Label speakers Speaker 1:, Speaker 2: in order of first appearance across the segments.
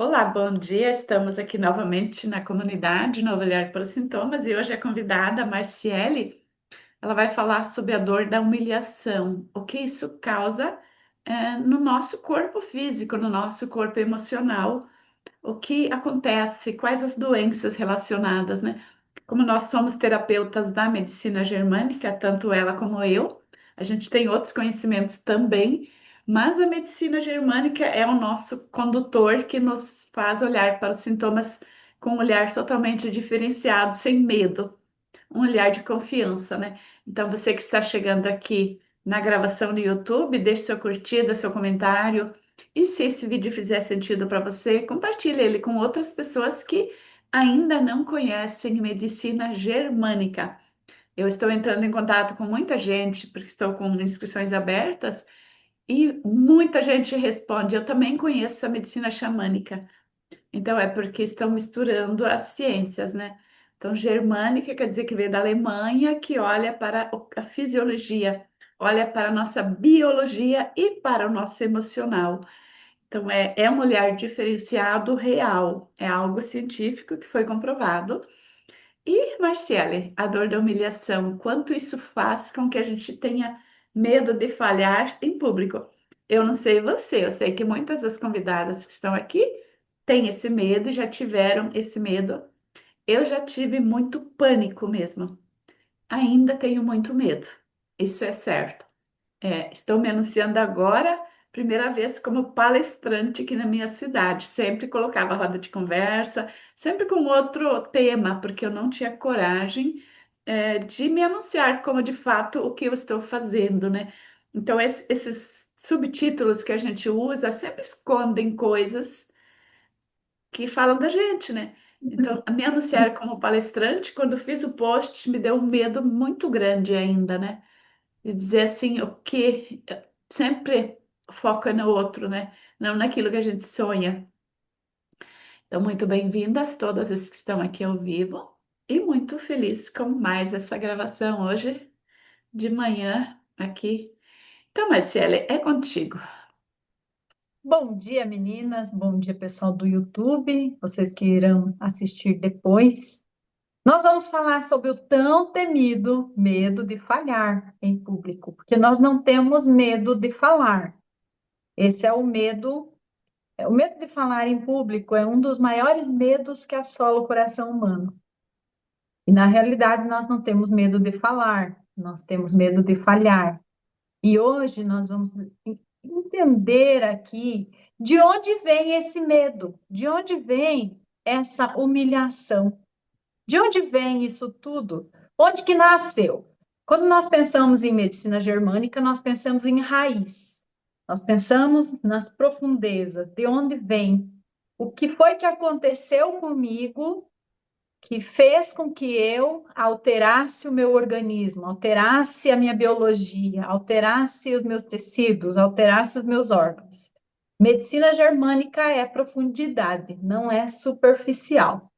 Speaker 1: Olá, bom dia. Estamos aqui novamente na comunidade Novo Olhar para os Sintomas e hoje a convidada, a Marciele, ela vai falar sobre a dor da humilhação, o que isso causa no nosso corpo físico, no nosso corpo emocional, o que acontece, quais as doenças relacionadas, né? Como nós somos terapeutas da medicina germânica, tanto ela como eu, a gente tem outros conhecimentos também, mas a medicina germânica é o nosso condutor que nos faz olhar para os sintomas com um olhar totalmente diferenciado, sem medo, um olhar de confiança, né? Então, você que está chegando aqui na gravação no YouTube, deixe sua curtida, seu comentário. E se esse vídeo fizer sentido para você, compartilhe ele com outras pessoas que ainda não conhecem medicina germânica. Eu estou entrando em contato com muita gente, porque estou com inscrições abertas, e muita gente responde: Eu também conheço a medicina xamânica. Então, é porque estão misturando as ciências, né? Então, germânica quer dizer que veio da Alemanha, que olha para a fisiologia, olha para a nossa biologia e para o nosso emocional. Então, é um olhar diferenciado real, é algo científico que foi comprovado. E, Marciele, a dor da humilhação, quanto isso faz com que a gente tenha medo de falhar em público? Eu não sei você, eu sei que muitas das convidadas que estão aqui têm esse medo e já tiveram esse medo. Eu já tive muito pânico mesmo. Ainda tenho muito medo. Isso é certo. Estou me anunciando agora, primeira vez como palestrante aqui na minha cidade. Sempre colocava roda de conversa, sempre com outro tema, porque eu não tinha coragem, de me anunciar como de fato o que eu estou fazendo, né? Então, esses subtítulos que a gente usa sempre escondem coisas que falam da gente, né? Então, me anunciar como palestrante, quando fiz o post, me deu um medo muito grande ainda, né? E dizer assim, o que sempre foca no outro, né? Não naquilo que a gente sonha. Então, muito bem-vindas todas as que estão aqui ao vivo e muito feliz com mais essa gravação hoje de manhã aqui. Então, Marcele, é contigo.
Speaker 2: Bom dia, meninas. Bom dia, pessoal do YouTube. Vocês que irão assistir depois. Nós vamos falar sobre o tão temido medo de falhar em público, porque nós não temos medo de falar. Esse é o medo. O medo de falar em público é um dos maiores medos que assola o coração humano. E na realidade, nós não temos medo de falar, nós temos medo de falhar. E hoje nós vamos entender aqui de onde vem esse medo, de onde vem essa humilhação, de onde vem isso tudo, onde que nasceu. Quando nós pensamos em medicina germânica, nós pensamos em raiz, nós pensamos nas profundezas, de onde vem, o que foi que aconteceu comigo que fez com que eu alterasse o meu organismo, alterasse a minha biologia, alterasse os meus tecidos, alterasse os meus órgãos. Medicina germânica é profundidade, não é superficial.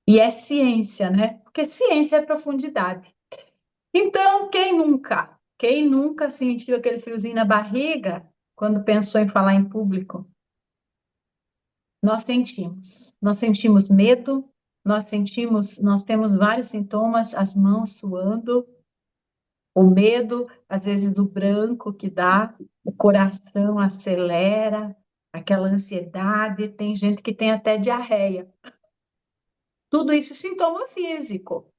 Speaker 2: E é ciência, né? Porque ciência é profundidade. Então, quem nunca sentiu aquele friozinho na barriga quando pensou em falar em público? Nós sentimos medo, nós temos vários sintomas, as mãos suando, o medo, às vezes o branco que dá, o coração acelera, aquela ansiedade, tem gente que tem até diarreia. Tudo isso é sintoma físico.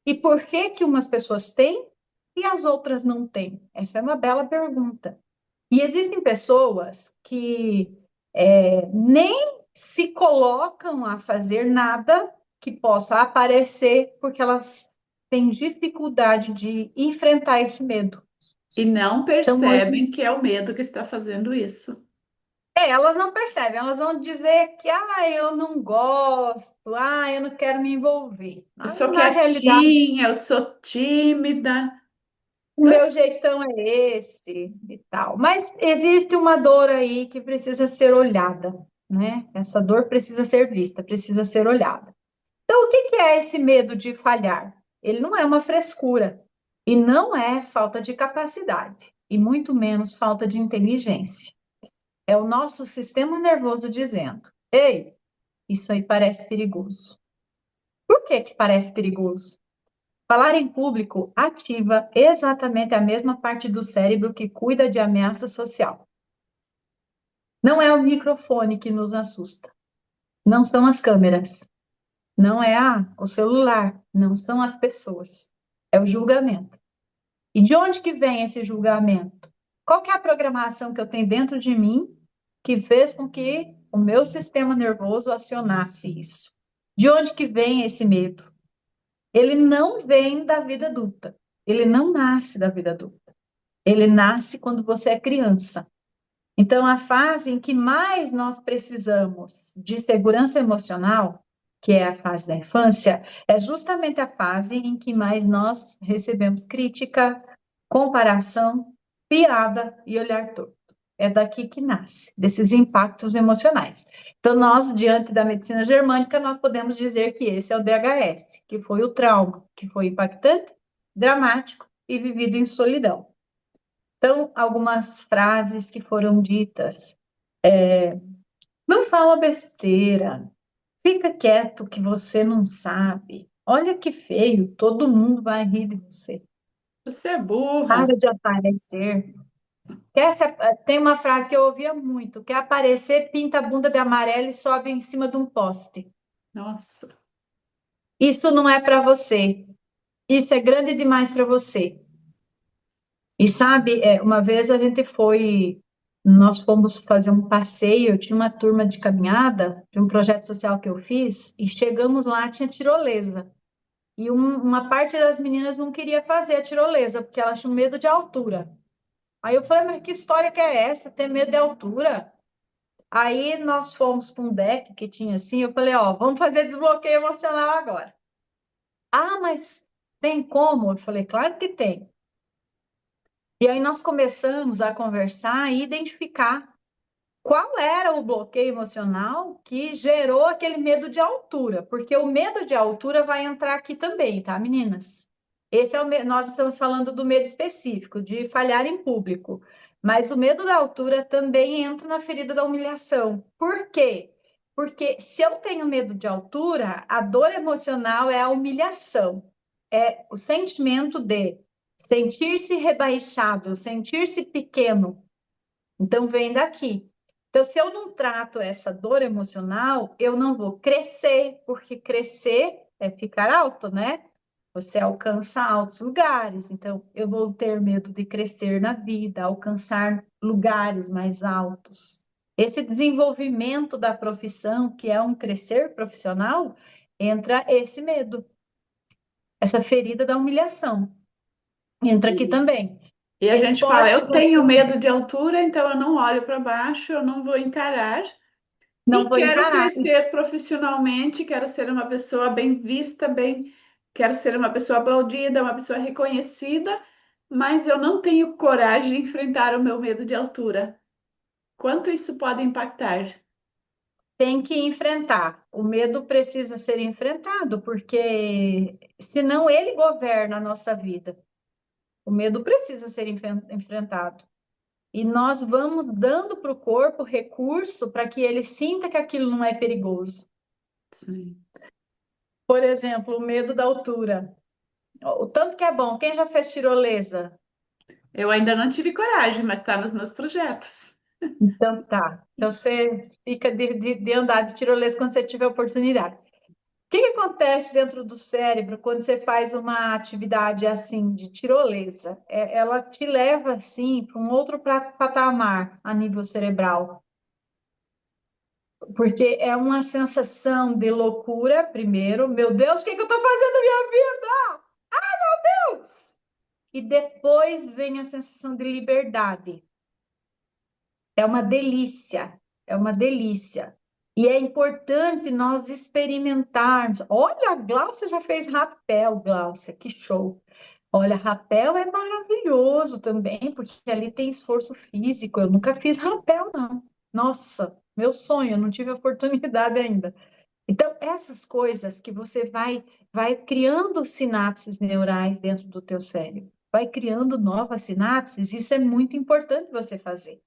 Speaker 2: E por que que umas pessoas têm e as outras não têm? Essa é uma bela pergunta. E existem pessoas que nem se colocam a fazer nada que possa aparecer, porque elas têm dificuldade de enfrentar esse medo.
Speaker 1: E não
Speaker 2: Então, hoje,
Speaker 1: percebem que é o medo que está fazendo isso.
Speaker 2: elas não percebem, elas vão dizer que eu não gosto, eu não quero me envolver.
Speaker 1: Eu sou
Speaker 2: Na realidade,
Speaker 1: quietinha, eu sou tímida.
Speaker 2: o meu jeitão é esse e tal. Mas existe uma dor aí que precisa ser olhada, né? Essa dor precisa ser vista, precisa ser olhada. Então, o que que é esse medo de falhar? Ele não é uma frescura e não é falta de capacidade e muito menos falta de inteligência. É o nosso sistema nervoso dizendo: Ei, isso aí parece perigoso. Por que que parece perigoso? Falar em público ativa exatamente a mesma parte do cérebro que cuida de ameaça social. Não é o microfone que nos assusta, não são as câmeras, não é o celular, não são as pessoas, é o julgamento. E de onde que vem esse julgamento? Qual que é a programação que eu tenho dentro de mim que fez com que o meu sistema nervoso acionasse isso? De onde que vem esse medo? Ele não vem da vida adulta. Ele não nasce da vida adulta. Ele nasce quando você é criança. Então, a fase em que mais nós precisamos de segurança emocional, que é a fase da infância, é justamente a fase em que mais nós recebemos crítica, comparação, piada e olhar torto. É daqui que nasce, desses impactos emocionais. Então, nós, diante da medicina germânica, nós podemos dizer que esse é o DHS, que foi o trauma, que foi impactante, dramático e vivido em solidão. Então, algumas frases que foram ditas. Não fala besteira. Fica quieto que você não sabe. Olha que feio, todo mundo vai rir de você.
Speaker 1: Você é burra.
Speaker 2: Para de aparecer. Tem uma frase que eu ouvia muito: quer aparecer, pinta a bunda de amarelo e sobe em cima de um poste.
Speaker 1: Nossa,
Speaker 2: Isso não é para você. Isso é grande demais para você. E sabe, uma vez nós fomos fazer um passeio, eu tinha uma turma de caminhada, de um projeto social que eu fiz, e chegamos lá, tinha tirolesa. E uma parte das meninas não queria fazer a tirolesa, porque elas tinham medo de altura. Aí eu falei, mas que história que é essa? Ter medo de altura? Aí nós fomos para um deck que tinha assim, eu falei, ó, vamos fazer desbloqueio emocional agora. Ah, mas tem como? Eu falei, claro que tem. E aí nós começamos a conversar e identificar qual era o bloqueio emocional que gerou aquele medo de altura, porque o medo de altura vai entrar aqui também, tá, meninas? Nós estamos falando do medo específico, de falhar em público, mas o medo da altura também entra na ferida da humilhação. Por quê? Porque se eu tenho medo de altura, a dor emocional é a humilhação, é o sentimento de sentir-se rebaixado, sentir-se pequeno. Então, vem daqui. Então, se eu não trato essa dor emocional, eu não vou crescer, porque crescer é ficar alto, né? Você alcança altos lugares. Então, eu vou ter medo de crescer na vida, alcançar lugares mais altos. Esse desenvolvimento da profissão, que é um crescer profissional, entra esse medo, essa ferida da humilhação. Entra aqui
Speaker 1: e,
Speaker 2: também.
Speaker 1: e a gente fala,
Speaker 2: Esportes,
Speaker 1: eu tenho medo de altura, então eu não olho para baixo, eu não vou encarar.
Speaker 2: não
Speaker 1: E
Speaker 2: vou
Speaker 1: quero
Speaker 2: encarar.
Speaker 1: crescer profissionalmente, quero ser uma pessoa bem vista, quero ser uma pessoa aplaudida, uma pessoa reconhecida, mas eu não tenho coragem de enfrentar o meu medo de altura. Quanto isso pode impactar?
Speaker 2: Tem que enfrentar. O medo precisa ser enfrentado, porque senão ele governa a nossa vida. O medo precisa ser enfrentado. E nós vamos dando para o corpo recurso para que ele sinta que aquilo não é perigoso.
Speaker 1: Sim.
Speaker 2: Por exemplo, o medo da altura. O tanto que é bom. Quem já fez tirolesa?
Speaker 1: Eu ainda não tive coragem, mas está nos meus projetos.
Speaker 2: Então tá. Então você fica de andar de tirolesa quando você tiver oportunidade. O que que acontece dentro do cérebro quando você faz uma atividade assim de tirolesa? Ela te leva assim para um outro patamar a nível cerebral, porque é uma sensação de loucura, primeiro, meu Deus, o que que eu estou fazendo na minha vida? Deus! E depois vem a sensação de liberdade. É uma delícia, é uma delícia. E é importante nós experimentarmos. Olha, a Gláucia já fez rapel, Gláucia, que show. Olha, rapel é maravilhoso também, porque ali tem esforço físico. Eu nunca fiz rapel, não. Nossa, meu sonho, eu não tive oportunidade ainda. Então, essas coisas que você vai criando sinapses neurais dentro do teu cérebro, vai criando novas sinapses, isso é muito importante você fazer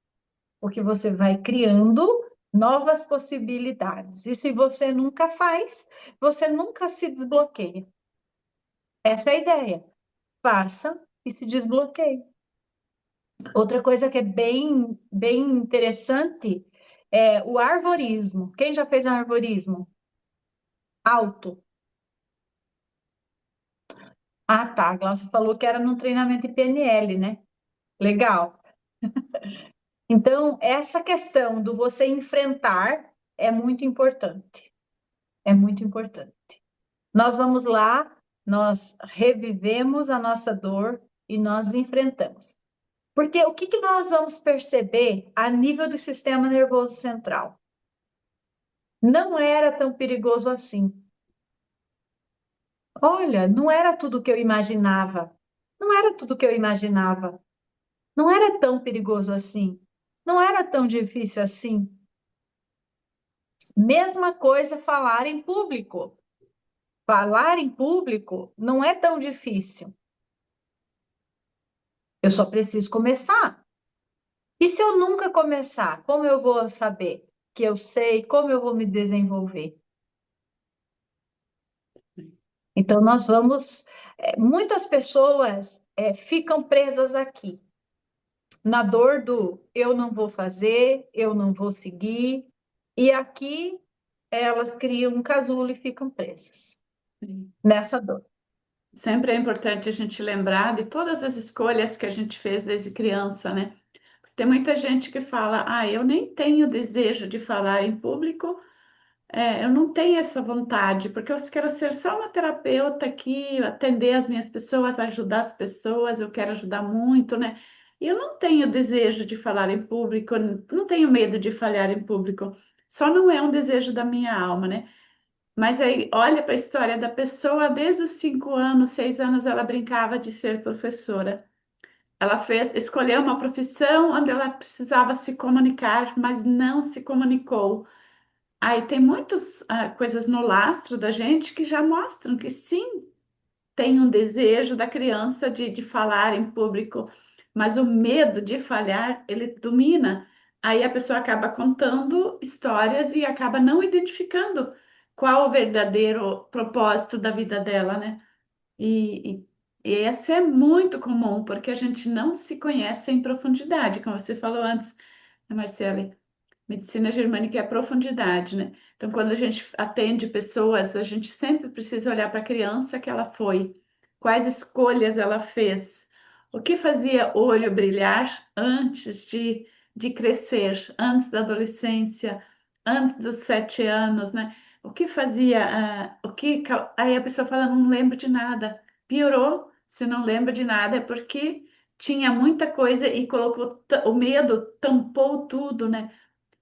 Speaker 2: porque você vai criando novas possibilidades. E se você nunca faz, você nunca se desbloqueia. Essa é a ideia. Faça e se desbloqueie. Outra coisa que é bem interessante é o arvorismo. Quem já fez arvorismo? Alto. Ah, tá. A Glaucia falou que era num treinamento de PNL, né? Legal. Então, essa questão do você enfrentar é muito importante. É muito importante. Nós vamos lá, nós revivemos a nossa dor e nós enfrentamos. Porque o que que nós vamos perceber a nível do sistema nervoso central? Não era tão perigoso assim. Olha, não era tudo que eu imaginava. Não era tudo que eu imaginava. Não era tão perigoso assim. Não era tão difícil assim. Mesma coisa falar em público. Falar em público não é tão difícil. Eu só preciso começar. E se eu nunca começar, como eu vou saber que eu sei, como eu vou me desenvolver? Então, nós vamos. Muitas pessoas ficam presas aqui, na dor do eu não vou fazer, eu não vou seguir, e aqui elas criam um casulo e ficam presas
Speaker 1: Sim.
Speaker 2: nessa dor.
Speaker 1: Sempre é importante a gente lembrar de todas as escolhas que a gente fez desde criança, né? Tem muita gente que fala, ah, eu nem tenho desejo de falar em público, eu não tenho essa vontade, porque eu quero ser só uma terapeuta aqui, atender as minhas pessoas, ajudar as pessoas, eu quero ajudar muito, né? E eu não tenho desejo de falar em público, não tenho medo de falhar em público, só não é um desejo da minha alma, né? Mas aí, olha para a história da pessoa, desde os 5 anos, 6 anos, ela brincava de ser professora. Ela escolheu uma profissão onde ela precisava se comunicar, mas não se comunicou. Aí tem muitas coisas no lastro da gente que já mostram que sim, tem um desejo da criança de falar em público, mas o medo de falhar, ele domina. Aí a pessoa acaba contando histórias e acaba não identificando qual o verdadeiro propósito da vida dela, né? E esse é muito comum, porque a gente não se conhece em profundidade, como você falou antes, né, Marcele? Medicina germânica é a profundidade, né? Então, quando a gente atende pessoas, a gente sempre precisa olhar para a criança que ela foi, quais escolhas ela fez, o que fazia o olho brilhar antes de crescer, antes da adolescência, antes dos 7 anos, né? O que fazia, aí a pessoa fala, não lembro de nada. Piorou, se não lembra de nada, é porque tinha muita coisa e colocou, o medo tampou tudo, né?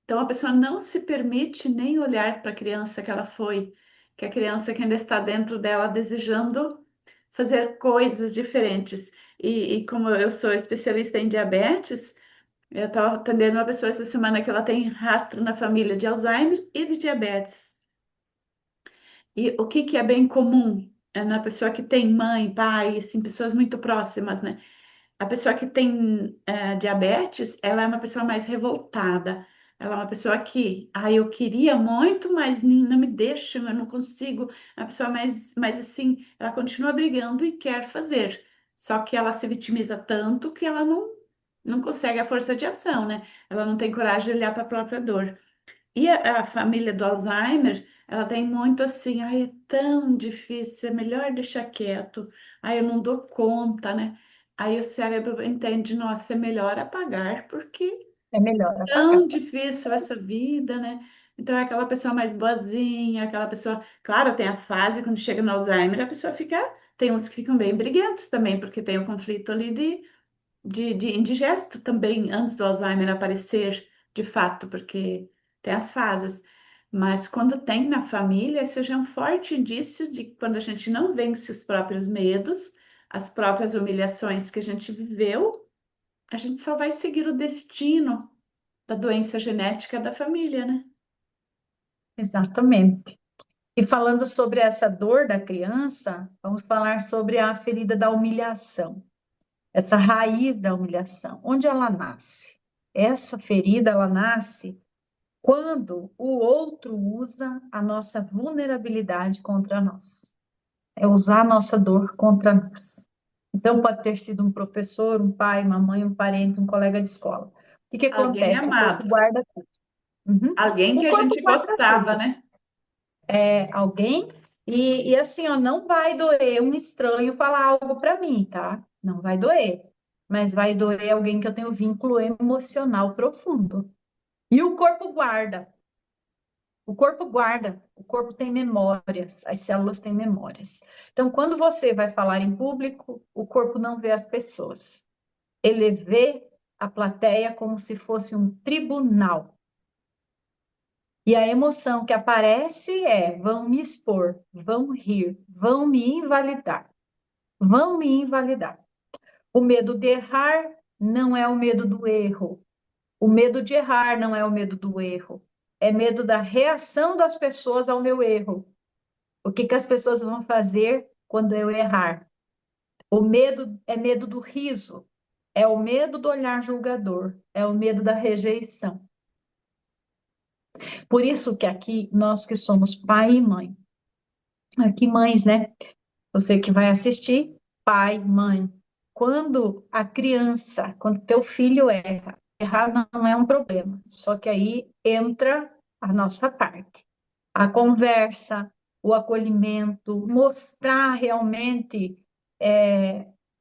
Speaker 1: Então, a pessoa não se permite nem olhar para a criança que ela foi, que é a criança que ainda está dentro dela desejando fazer coisas diferentes. E como eu sou especialista em diabetes, eu estava atendendo uma pessoa essa semana que ela tem rastro na família de Alzheimer e de diabetes. E o que que é bem comum na pessoa que tem mãe, pai, assim, pessoas muito próximas, né? A pessoa que tem diabetes, ela é uma pessoa mais revoltada. Ela é uma pessoa que, eu queria muito, mas não me deixa, eu não consigo. É uma pessoa mais assim, ela continua brigando e quer fazer. Só que ela se vitimiza tanto que ela não consegue a força de ação, né? Ela não tem coragem de olhar para a própria dor. E a família do Alzheimer, ela tem muito assim, ai, é tão difícil, é melhor deixar quieto, ai, eu não dou conta, né? Aí o cérebro entende, nossa, é melhor apagar, porque
Speaker 2: É melhor
Speaker 1: é tão
Speaker 2: apagar.
Speaker 1: difícil essa vida, né? Então é aquela pessoa mais boazinha, aquela pessoa, claro, tem a fase quando chega no Alzheimer, a pessoa fica, tem uns que ficam bem briguentos também, porque tem o conflito ali de indigesto também antes do Alzheimer aparecer de fato, porque tem as fases. Mas quando tem na família, isso já é um forte indício de que quando a gente não vence os próprios medos, as próprias humilhações que a gente viveu, a gente só vai seguir o destino da doença genética da família, né?
Speaker 2: Exatamente. E falando sobre essa dor da criança, vamos falar sobre a ferida da humilhação, essa raiz da humilhação, onde ela nasce. Essa ferida, ela nasce quando o outro usa a nossa vulnerabilidade contra nós. É usar a nossa dor contra nós. Então, pode ter sido um professor, um pai, uma mãe, um parente, um colega de escola. O que que
Speaker 1: Alguém
Speaker 2: acontece? O corpo
Speaker 1: amado,
Speaker 2: guarda tudo. Uhum.
Speaker 1: alguém
Speaker 2: O
Speaker 1: que a
Speaker 2: corpo
Speaker 1: gente
Speaker 2: guarda
Speaker 1: gostava,
Speaker 2: tudo.
Speaker 1: né?
Speaker 2: É alguém, e assim, ó, não vai doer um estranho falar algo para mim, tá? Não vai doer. Mas vai doer alguém que eu tenho vínculo emocional profundo. E o corpo guarda. O corpo guarda, o corpo tem memórias, as células têm memórias. Então, quando você vai falar em público, o corpo não vê as pessoas. Ele vê a plateia como se fosse um tribunal. E a emoção que aparece é: vão me expor, vão rir, vão me invalidar, vão me invalidar. O medo de errar não é o medo do erro. O medo de errar não é o medo do erro. É medo da reação das pessoas ao meu erro. O que que as pessoas vão fazer quando eu errar? O medo é medo do riso, é o medo do olhar julgador, é o medo da rejeição. Por isso que aqui nós que somos pai e mãe, aqui mães, né? Você que vai assistir, pai, mãe. Quando a criança, quando teu filho erra, errar não é um problema. Só que aí entra a nossa parte. A conversa, o acolhimento, mostrar realmente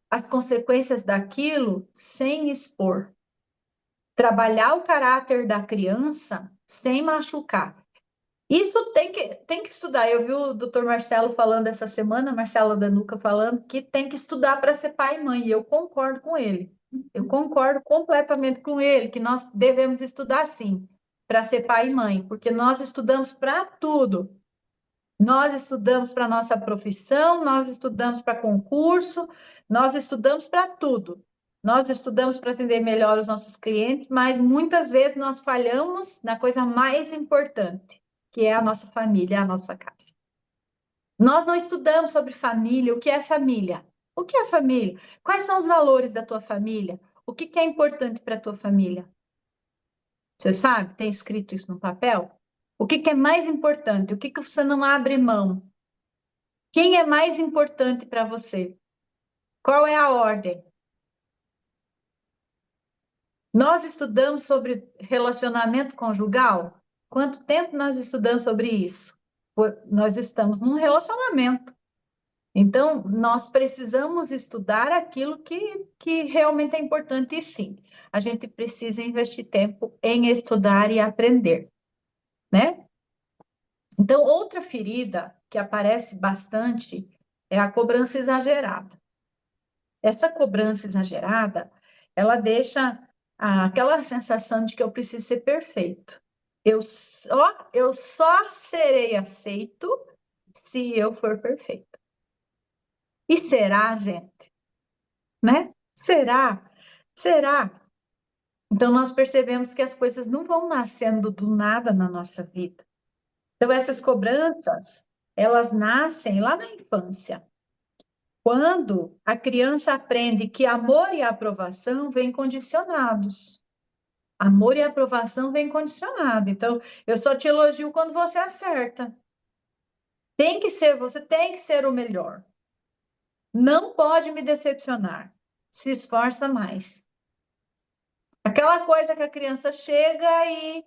Speaker 2: as consequências daquilo sem expor. Trabalhar o caráter da criança sem machucar. Isso tem que estudar. Eu vi o doutor Marcelo falando essa semana, Marcelo Danuca falando que tem que estudar para ser pai e mãe. E eu concordo com ele. Eu concordo completamente com ele, que nós devemos estudar sim, para ser pai e mãe, porque nós estudamos para tudo. Nós estudamos para nossa profissão, nós estudamos para concurso, nós estudamos para tudo. Nós estudamos para atender melhor os nossos clientes, mas muitas vezes nós falhamos na coisa mais importante, que é a nossa família, a nossa casa. Nós não estudamos sobre família, o que é família? O que é família? Quais são os valores da tua família? O que é importante para a tua família? Você sabe? Tem escrito isso no papel? O que é mais importante? O que você não abre mão? Quem é mais importante para você? Qual é a ordem? Nós estudamos sobre relacionamento conjugal? Quanto tempo nós estudamos sobre isso? Nós estamos num relacionamento. Então, nós precisamos estudar aquilo que realmente é importante, e sim, a gente precisa investir tempo em estudar e aprender, né? Então, outra ferida que aparece bastante é a cobrança exagerada. Essa cobrança exagerada, ela deixa aquela sensação de que eu preciso ser perfeito. Eu só serei aceito se eu for perfeito. E será, gente? Né? Será? Será? Então, nós percebemos que as coisas não vão nascendo do nada na nossa vida. Então, essas cobranças, elas nascem lá na infância. Quando a criança aprende que amor e aprovação vêm condicionados. Amor e aprovação vêm condicionado. Então, eu só te elogio quando você acerta. Tem que ser, você tem que ser o melhor. Não pode me decepcionar. Se esforça mais. Aquela coisa que a criança chega e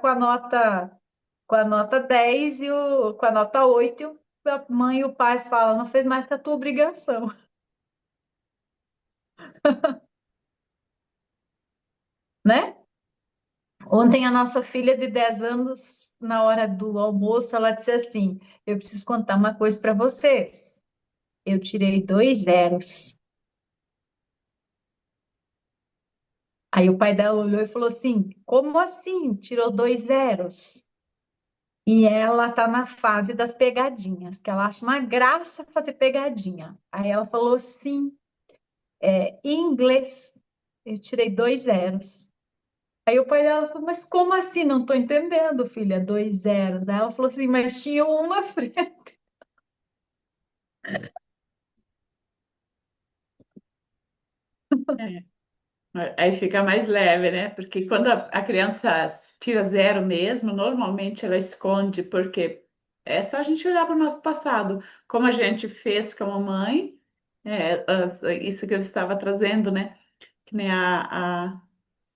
Speaker 2: com a nota 10 com a nota 8, a mãe e o pai falam, não fez mais que a tua obrigação, né? Ontem a nossa filha de 10 anos, na hora do almoço, ela disse assim: eu preciso contar uma coisa para vocês. Eu tirei 2 zeros. Aí o pai dela olhou e falou assim: como assim? Tirou 2 zeros? E ela tá na fase das pegadinhas, que ela acha uma graça fazer pegadinha. Aí ela falou assim: em inglês, eu tirei 2 zeros. Aí o pai dela falou: mas como assim? Não tô entendendo, filha, 2 zeros. Aí ela falou assim: mas tinha um na frente.
Speaker 1: É. Aí fica mais leve, né? Porque quando a criança tira zero mesmo, normalmente ela esconde, porque é só a gente olhar para o nosso passado, como a gente fez com a mamãe, isso que eu estava trazendo, né? Que nem a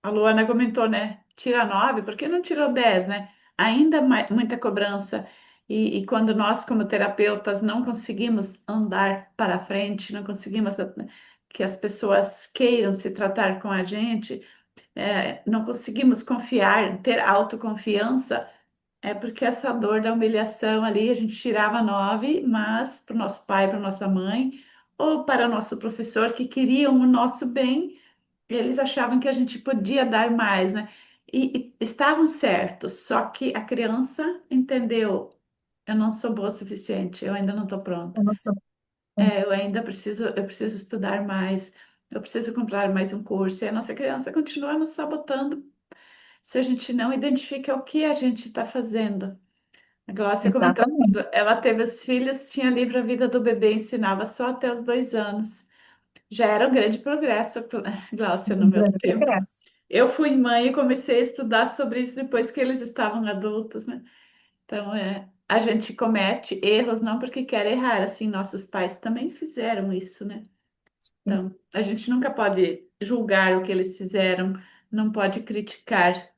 Speaker 1: Luana comentou, né? Tira 9, por que não tirou 10, né? Ainda muita cobrança. E quando nós, como terapeutas, não conseguimos andar para frente, não conseguimos que as pessoas queiram se tratar com a gente, não conseguimos confiar, ter autoconfiança, é porque essa dor da humilhação ali, a gente tirava 9, mas para o nosso pai, para nossa mãe, ou para o nosso professor que queriam o nosso bem, eles achavam que a gente podia dar mais, né? E estavam certos, só que a criança entendeu, eu não sou boa o suficiente, eu ainda não estou pronta.
Speaker 2: Eu não sou.
Speaker 1: Eu ainda preciso estudar mais, eu preciso comprar mais um curso. E a nossa criança continua nos sabotando se a gente não identifica o que a gente está fazendo. A Glaucia comentou que
Speaker 2: Exatamente.
Speaker 1: quando ela teve os filhos, tinha livro A Vida do Bebê, ensinava só até os 2 anos. Já era um grande progresso, Glaucia, no
Speaker 2: Um
Speaker 1: meu
Speaker 2: grande
Speaker 1: tempo.
Speaker 2: progresso.
Speaker 1: Eu fui mãe e comecei a estudar sobre isso depois que eles estavam adultos, né? Então, a gente comete erros não porque quer errar, assim, nossos pais também fizeram isso, né? Então, a gente nunca pode julgar o que eles fizeram, não pode criticar.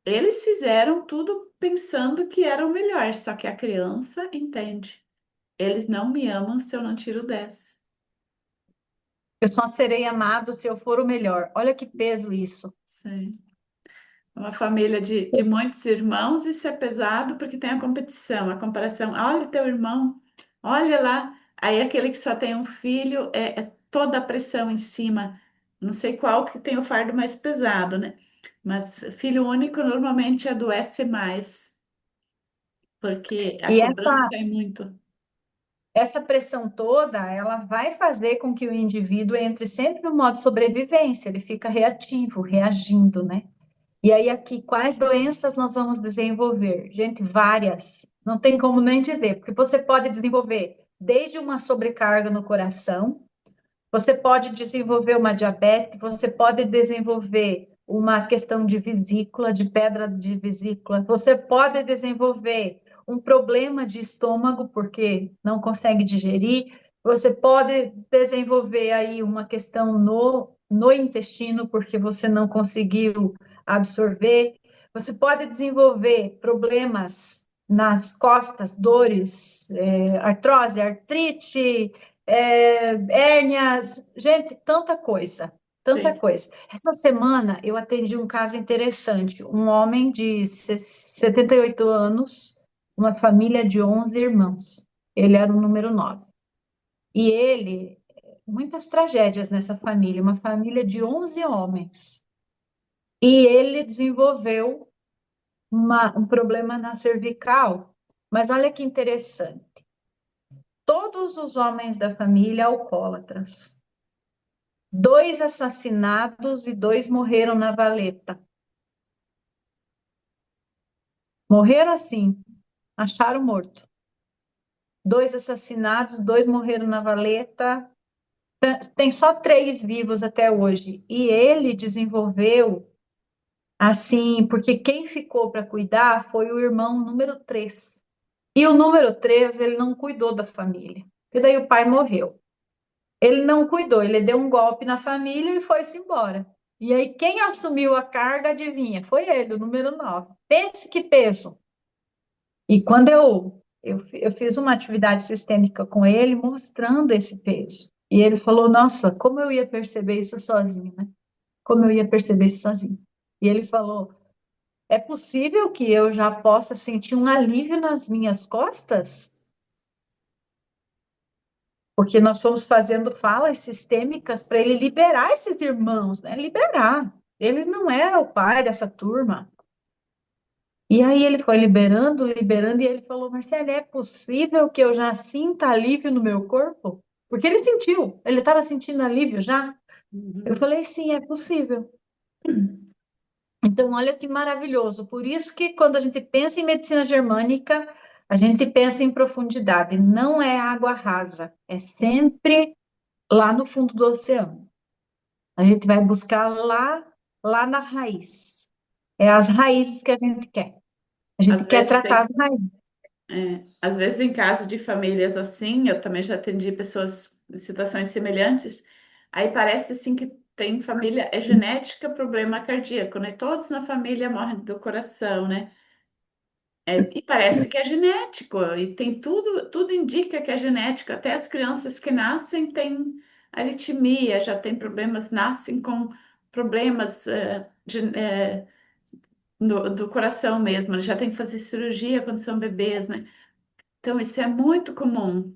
Speaker 1: Eles fizeram tudo pensando que era o melhor, só que a criança entende. Eles não me amam se eu não tiro 10.
Speaker 2: Eu só serei amado se eu for o melhor. Olha que peso isso.
Speaker 1: Sim. Uma família de muitos irmãos, isso é pesado porque tem a competição, a comparação. Olha teu irmão, olha lá. Aí aquele que só tem um filho, é toda a pressão em cima. Não sei qual que tem o fardo mais pesado, né? Mas filho único normalmente adoece mais, porque a
Speaker 2: E essa
Speaker 1: cobrança é muito.
Speaker 2: Essa pressão toda, ela vai fazer com que o indivíduo entre sempre no modo sobrevivência, ele fica reativo, reagindo, né? E aí aqui, quais doenças nós vamos desenvolver? Gente, várias. Não tem como nem dizer, porque você pode desenvolver desde uma sobrecarga no coração, você pode desenvolver uma diabetes, você pode desenvolver uma questão de vesícula, de pedra de vesícula, você pode desenvolver um problema de estômago, porque não consegue digerir, você pode desenvolver aí uma questão no intestino, porque você não conseguiu absorver, você pode desenvolver problemas nas costas, dores, artrose, artrite, hérnias, gente, tanta coisa, tanta
Speaker 1: Sim,
Speaker 2: coisa. Essa semana eu atendi um caso interessante, um homem de 78 anos, uma família de 11 irmãos. Ele era o número 9. E ele, muitas tragédias nessa família, uma família de 11 homens. E ele desenvolveu um problema na cervical. Mas olha que interessante. Todos os homens da família alcoólatras. 2 assassinados e 2 morreram na valeta. Morreram assim, acharam morto. 2 assassinados, 2 morreram na valeta. Tem só 3 vivos até hoje. E ele desenvolveu assim, porque quem ficou para cuidar foi o irmão número 3. E o número 3 ele não cuidou da família. E daí o pai morreu. Ele não cuidou, ele deu um golpe na família e foi-se embora. E aí, quem assumiu a carga, adivinha? Foi ele, o número 9. Pense que peso. E quando eu fiz uma atividade sistêmica com ele, mostrando esse peso. E ele falou: Nossa, como eu ia perceber isso sozinho, né? Como eu ia perceber isso sozinho. E ele falou: É possível que eu já possa sentir um alívio nas minhas costas? Porque nós fomos fazendo falas sistêmicas para ele liberar esses irmãos, né? Liberar. Ele não era o pai dessa turma. E aí ele foi liberando, liberando, e ele falou: Marcelo, é possível que eu já sinta alívio no meu corpo? Porque ele sentiu, ele estava sentindo alívio já. Eu
Speaker 1: uhum,
Speaker 2: falei: sim, é possível. Então, olha que maravilhoso. Por isso que quando a gente pensa em medicina germânica, a gente pensa em profundidade. Não é água rasa, é sempre lá no fundo do oceano. A gente vai buscar lá na raiz. É as raízes que a gente quer. A gente
Speaker 1: Às
Speaker 2: quer
Speaker 1: vezes
Speaker 2: tratar as
Speaker 1: tem,
Speaker 2: raízes.
Speaker 1: às vezes em caso de famílias assim, eu também já atendi pessoas em situações semelhantes, aí parece assim que tem família, é genética, problema cardíaco, né? Todos na família morrem do coração, né? E parece que é genético, e tem tudo indica que é genético, até as crianças que nascem têm aritmia, já têm problemas, nascem com problemas do coração mesmo, eles já têm que fazer cirurgia quando são bebês, né? Então isso é muito comum,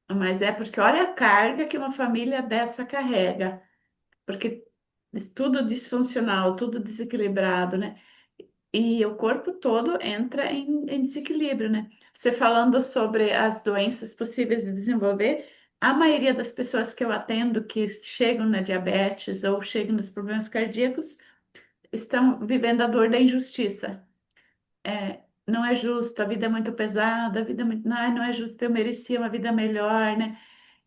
Speaker 1: mas é porque olha a carga que uma família dessa carrega, porque tudo disfuncional, tudo desequilibrado, né? E o corpo todo entra em desequilíbrio, né? Você falando sobre as doenças possíveis de desenvolver, a maioria das pessoas que eu atendo que chegam na diabetes ou chegam nos problemas cardíacos estão vivendo a dor da injustiça. Não é justo, a vida é muito pesada, a vida é muito... não é justo, eu merecia uma vida melhor, né?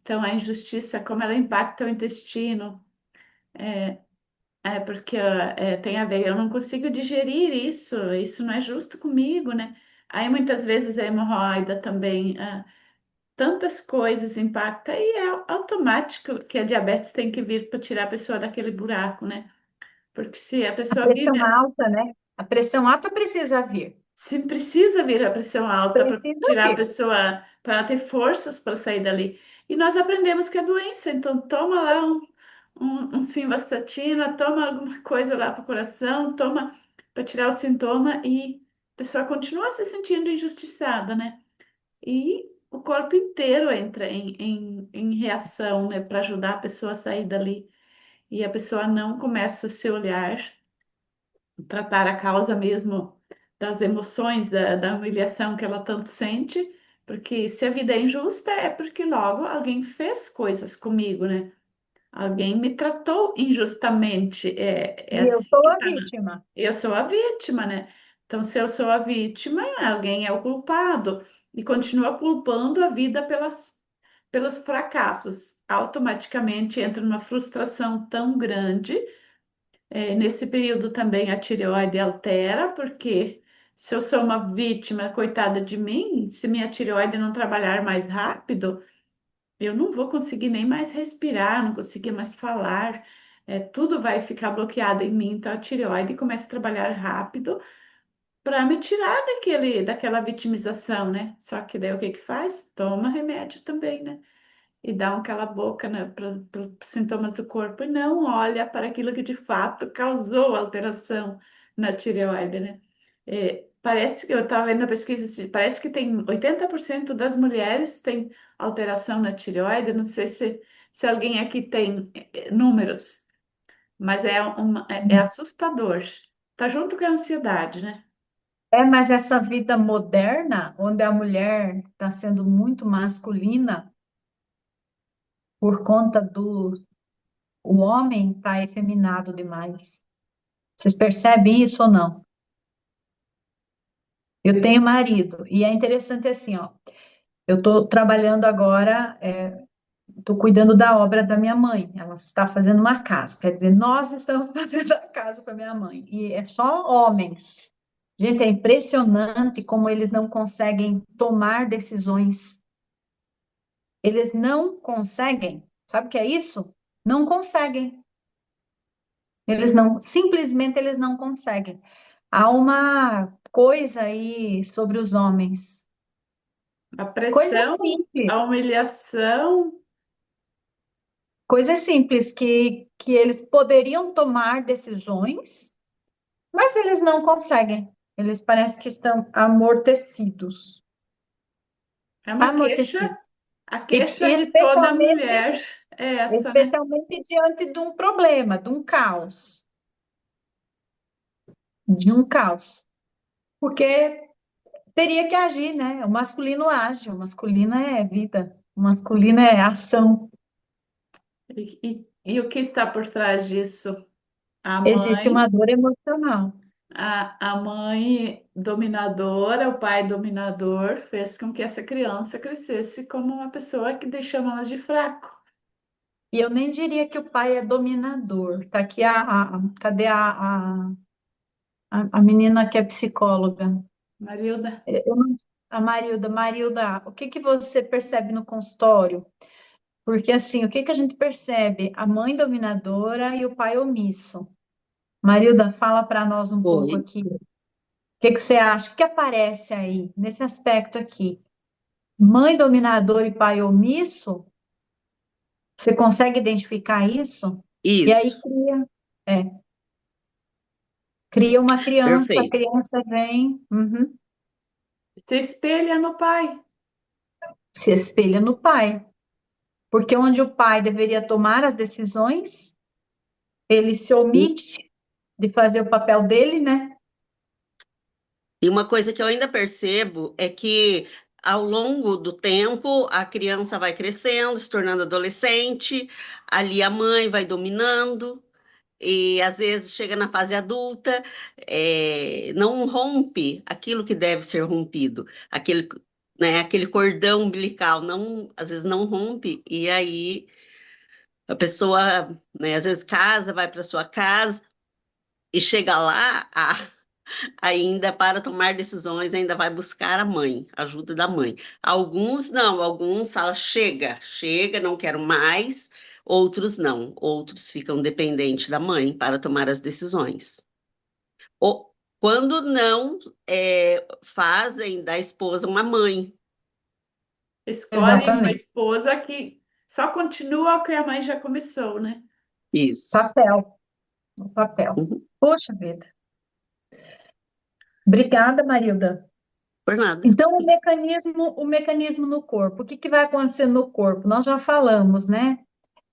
Speaker 1: Então, a injustiça, como ela impacta o intestino, porque tem a ver, eu não consigo digerir isso não é justo comigo, né? Aí muitas vezes a hemorroida também, tantas coisas impacta e é automático que a diabetes tem que vir para tirar a pessoa daquele buraco, né? Porque se a
Speaker 2: A
Speaker 1: pessoa
Speaker 2: pressão
Speaker 1: vive,
Speaker 2: alta, né? A pressão alta precisa vir.
Speaker 1: se precisa vir a pressão alta para
Speaker 2: Precisa
Speaker 1: tirar a
Speaker 2: vir.
Speaker 1: pessoa, para ter forças para sair dali. E nós aprendemos que é doença, então toma lá um simvastatina, toma alguma coisa lá para o coração, toma para tirar o sintoma e a pessoa continua se sentindo injustiçada, né? E o corpo inteiro entra em reação, né, para ajudar a pessoa a sair dali. E a pessoa não começa a se olhar, tratar a causa mesmo das emoções, da humilhação que ela tanto sente, porque se a vida é injusta é porque logo alguém fez coisas comigo, né? Alguém me tratou injustamente. É
Speaker 2: E eu
Speaker 1: assim
Speaker 2: sou
Speaker 1: que
Speaker 2: a
Speaker 1: tá.
Speaker 2: vítima.
Speaker 1: Eu sou a vítima, né? Então, se eu sou a vítima, alguém é o culpado e continua culpando a vida pelos fracassos. Automaticamente entra numa frustração tão grande. Nesse período também a tireoide altera, porque se eu sou uma vítima, coitada de mim, se minha tireoide não trabalhar mais rápido, eu não vou conseguir nem mais respirar, não conseguir mais falar, tudo vai ficar bloqueado em mim. Então a tireoide começa a trabalhar rápido para me tirar daquela vitimização, né? Só que daí o que que faz? Toma remédio também, né? E dá um cala-boca, né, para os sintomas do corpo e não olha para aquilo que de fato causou alteração na tireoide, né? Parece que eu estava vendo na pesquisa, parece que tem 80% das mulheres têm alteração na tireoide. Não sei se alguém aqui tem números, mas é assustador. Tá junto com a ansiedade, né?
Speaker 2: É, mas essa vida moderna, onde a mulher está sendo muito masculina por conta do o homem está efeminado demais. Vocês percebem isso ou não? Eu tenho marido e é interessante assim, ó. Eu estou trabalhando agora, estou cuidando da obra da minha mãe. Ela está fazendo uma casa, quer dizer, nós estamos fazendo a casa para minha mãe e é só homens. Gente, é impressionante como eles não conseguem tomar decisões. Eles não conseguem. Sabe o que é isso? Não conseguem. Eles não, simplesmente eles não conseguem. Há uma coisa aí sobre os homens,
Speaker 1: A
Speaker 2: coisa
Speaker 1: pressão, a
Speaker 2: simples,
Speaker 1: humilhação.
Speaker 2: coisa simples que eles poderiam tomar decisões, mas eles não conseguem. Eles parecem que estão amortecidos,
Speaker 1: É uma queixa,
Speaker 2: amortecidos.
Speaker 1: a
Speaker 2: E
Speaker 1: queixa de toda mulher é essa, né?
Speaker 2: especialmente diante de um problema, de um caos, de um caos. Porque teria que agir, né? O masculino age, o masculino é vida, o masculino é ação.
Speaker 1: E o que está por trás disso? A
Speaker 2: Existe
Speaker 1: mãe,
Speaker 2: uma dor emocional.
Speaker 1: a mãe dominadora, o pai dominador, fez com que essa criança crescesse como uma pessoa que deixamos de fraco.
Speaker 2: E eu nem diria que o pai é dominador. Tá aqui cadê a menina que é psicóloga?
Speaker 1: Marilda,
Speaker 2: Eu não- A Marilda. Marilda, o que que você percebe no consultório? Porque assim, o que que a gente percebe? A mãe dominadora e o pai omisso. Marilda, fala para nós um pouco
Speaker 3: Oi.
Speaker 2: aqui. O que que você acha? O que aparece aí, nesse aspecto aqui? Mãe dominadora e pai omisso? Você consegue identificar isso? E aí
Speaker 3: Isso,
Speaker 2: é, cria uma criança, a
Speaker 3: perfeito.
Speaker 2: criança vem,
Speaker 1: se espelha no pai.
Speaker 2: se espelha no pai. Porque onde o pai deveria tomar as decisões, ele se
Speaker 3: E
Speaker 2: omite de fazer o papel dele, né?
Speaker 3: e uma coisa que eu ainda percebo é que ao longo do tempo a criança vai crescendo, se tornando adolescente, ali a mãe vai dominando, e às vezes chega na fase adulta, não rompe aquilo que deve ser rompido, aquele cordão umbilical, não, às vezes não rompe, e aí a pessoa, né, às vezes casa, vai para sua casa e chega lá, ainda para tomar decisões, ainda vai buscar a mãe, a ajuda da mãe. Alguns não, alguns falam, chega, chega, não quero mais. Outros não, outros ficam dependentes da mãe para tomar as decisões. Ou, quando não, fazem da esposa uma mãe.
Speaker 1: Escolhe uma
Speaker 2: Exatamente.
Speaker 1: esposa que só continua o que a mãe já começou, né?
Speaker 3: Isso.
Speaker 2: Papel, o papel.
Speaker 3: Uhum.
Speaker 2: Poxa vida. Obrigada, Marilda.
Speaker 3: Por nada.
Speaker 2: Então, o mecanismo no corpo, o que que vai acontecer no corpo? Nós já falamos, né?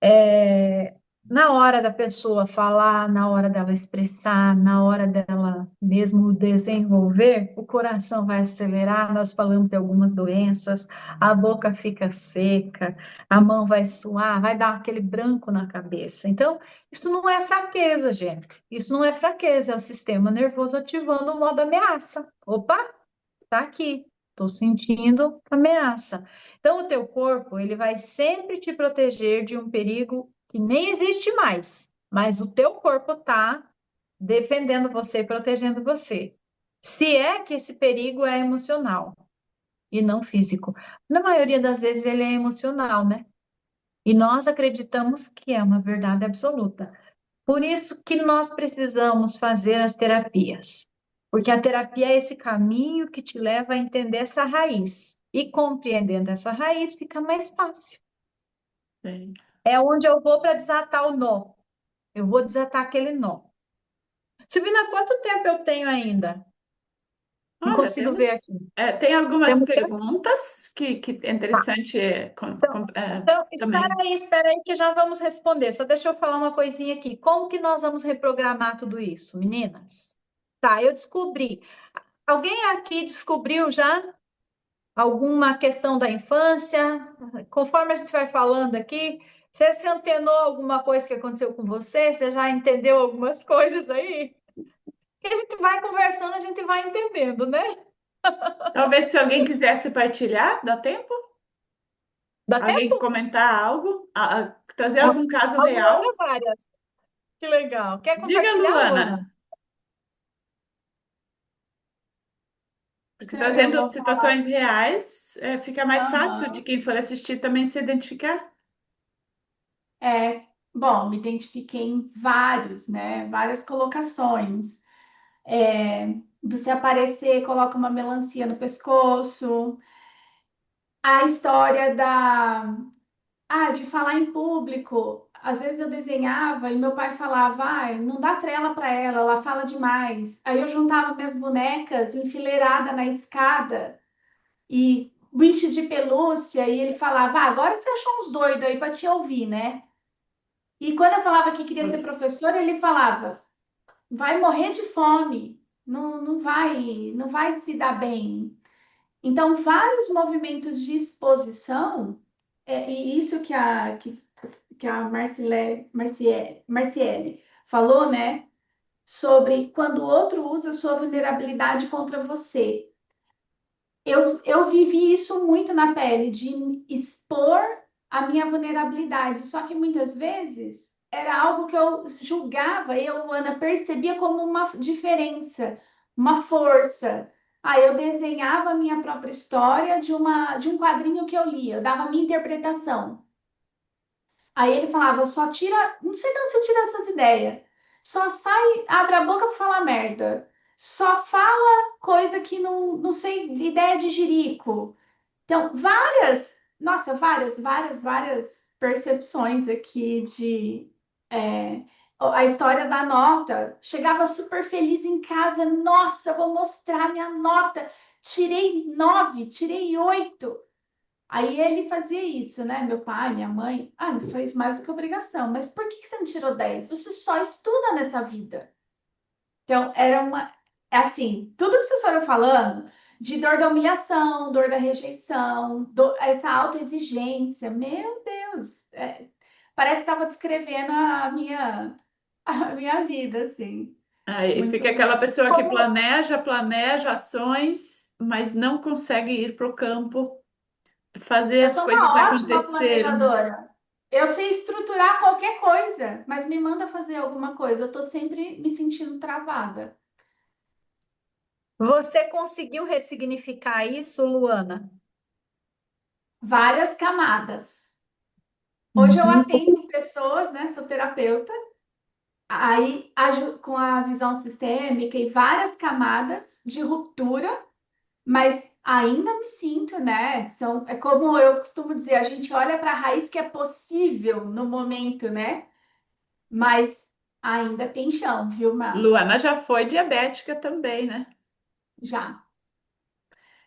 Speaker 2: É, na hora da pessoa falar, na hora dela expressar, na hora dela mesmo desenvolver, o coração vai acelerar. Nós falamos de algumas doenças, a boca fica seca, a mão vai suar, vai dar aquele branco na cabeça. Então, isso não é fraqueza, gente. Isso não é fraqueza, é o sistema nervoso ativando o modo ameaça. Opa! Tá aqui, tô sentindo ameaça. Então, o teu corpo, ele vai sempre te proteger de um perigo que nem existe mais, mas o teu corpo tá defendendo você, protegendo você. Se é que esse perigo é emocional e não físico. Na maioria das vezes ele é emocional, né? E nós acreditamos que é uma verdade absoluta. Por isso que nós precisamos fazer as terapias, porque a terapia é esse caminho que te leva a entender essa raiz. E compreendendo essa raiz fica mais fácil.
Speaker 1: Sim.
Speaker 2: É onde eu vou para desatar o nó. Eu vou desatar aquele nó. Silvina, quanto tempo eu tenho ainda? Não
Speaker 1: Olha,
Speaker 2: consigo
Speaker 1: temos,
Speaker 2: ver aqui.
Speaker 1: tem algumas
Speaker 2: Temos certo?
Speaker 1: perguntas que é
Speaker 2: Tá.
Speaker 1: interessante
Speaker 2: Então,
Speaker 1: também.
Speaker 2: espera aí que já vamos responder. Só deixa eu falar uma coisinha aqui. Como que nós vamos reprogramar tudo isso, meninas? Tá, eu descobri. Alguém aqui descobriu já alguma questão da infância? Conforme a gente vai falando aqui, você se antenou alguma coisa que aconteceu com você? Você já entendeu algumas coisas aí? Que a gente vai conversando, a gente vai entendendo, né?
Speaker 1: Talvez se alguém quisesse partilhar, dá tempo?
Speaker 2: Dá
Speaker 1: Alguém
Speaker 2: tempo?
Speaker 1: comentar algo? Trazer algum caso
Speaker 2: A Luana
Speaker 1: real?
Speaker 2: várias. Que legal. Quer
Speaker 1: Diga,
Speaker 2: compartilhar,
Speaker 1: Luana,
Speaker 2: Luana?
Speaker 1: porque
Speaker 2: Eu
Speaker 1: trazendo
Speaker 2: vou falar.
Speaker 1: situações reais, fica mais fácil de
Speaker 2: Aham.
Speaker 1: quem for assistir também se identificar.
Speaker 4: Bom, me identifiquei em vários, né? Várias colocações. Do se aparecer, coloca uma melancia no pescoço. A história de falar em público. Às vezes eu desenhava e meu pai falava, não dá trela para ela, ela fala demais. Aí eu juntava minhas bonecas enfileirada na escada e bicho de pelúcia e ele falava, agora você achou uns doidos aí para te ouvir, né? E quando eu falava que queria ser professora, ele falava, vai morrer de fome, não vai se dar bem. Então, vários movimentos de exposição, e isso que a Marciele falou, né? Sobre quando o outro usa sua vulnerabilidade contra você. Eu vivi isso muito na pele, de expor. a minha vulnerabilidade. Só que muitas vezes era algo que eu julgava, eu, Luana, percebia como uma diferença, uma força. Aí eu desenhava a minha própria história de um quadrinho que eu lia, eu dava a minha interpretação. Aí ele falava, só tira, não sei de onde você tira essas ideias. Só sai, abre a boca para falar merda. Só fala coisa que não sei, ideia de jirico. Então, várias percepções aqui de a história da nota. Chegava super feliz em casa, nossa, vou mostrar minha nota. Tirei 9, tirei 8. Aí ele fazia isso, né? Meu pai, minha mãe, não fez mais do que obrigação. Mas por que você não tirou 10? Você só estuda nessa vida. Então, é assim, tudo que vocês foram falando, de dor da humilhação, dor da rejeição, essa autoexigência, meu Deus, parece que estava descrevendo a minha vida, assim.
Speaker 1: Aí fica
Speaker 4: Muito.
Speaker 1: aquela pessoa que
Speaker 2: Como
Speaker 1: planeja ações, mas não consegue ir para o campo, fazer
Speaker 4: Eu
Speaker 1: as
Speaker 4: sou
Speaker 1: coisas
Speaker 4: uma ótima
Speaker 1: acontecerem.
Speaker 4: planejadora. Eu sei estruturar qualquer coisa, mas me manda fazer alguma coisa. Eu tô sempre me sentindo travada.
Speaker 2: você conseguiu ressignificar isso, Luana?
Speaker 4: Várias camadas. Hoje eu
Speaker 2: Uhum.
Speaker 4: atendo pessoas, né? Sou terapeuta. Aí, com a visão sistêmica e várias camadas de ruptura, mas ainda me sinto, né? É como eu costumo dizer, a gente olha para a raiz que é possível no momento, né? Mas ainda tem chão, viu, Má?
Speaker 1: Luana já foi diabética também, né?
Speaker 4: Já.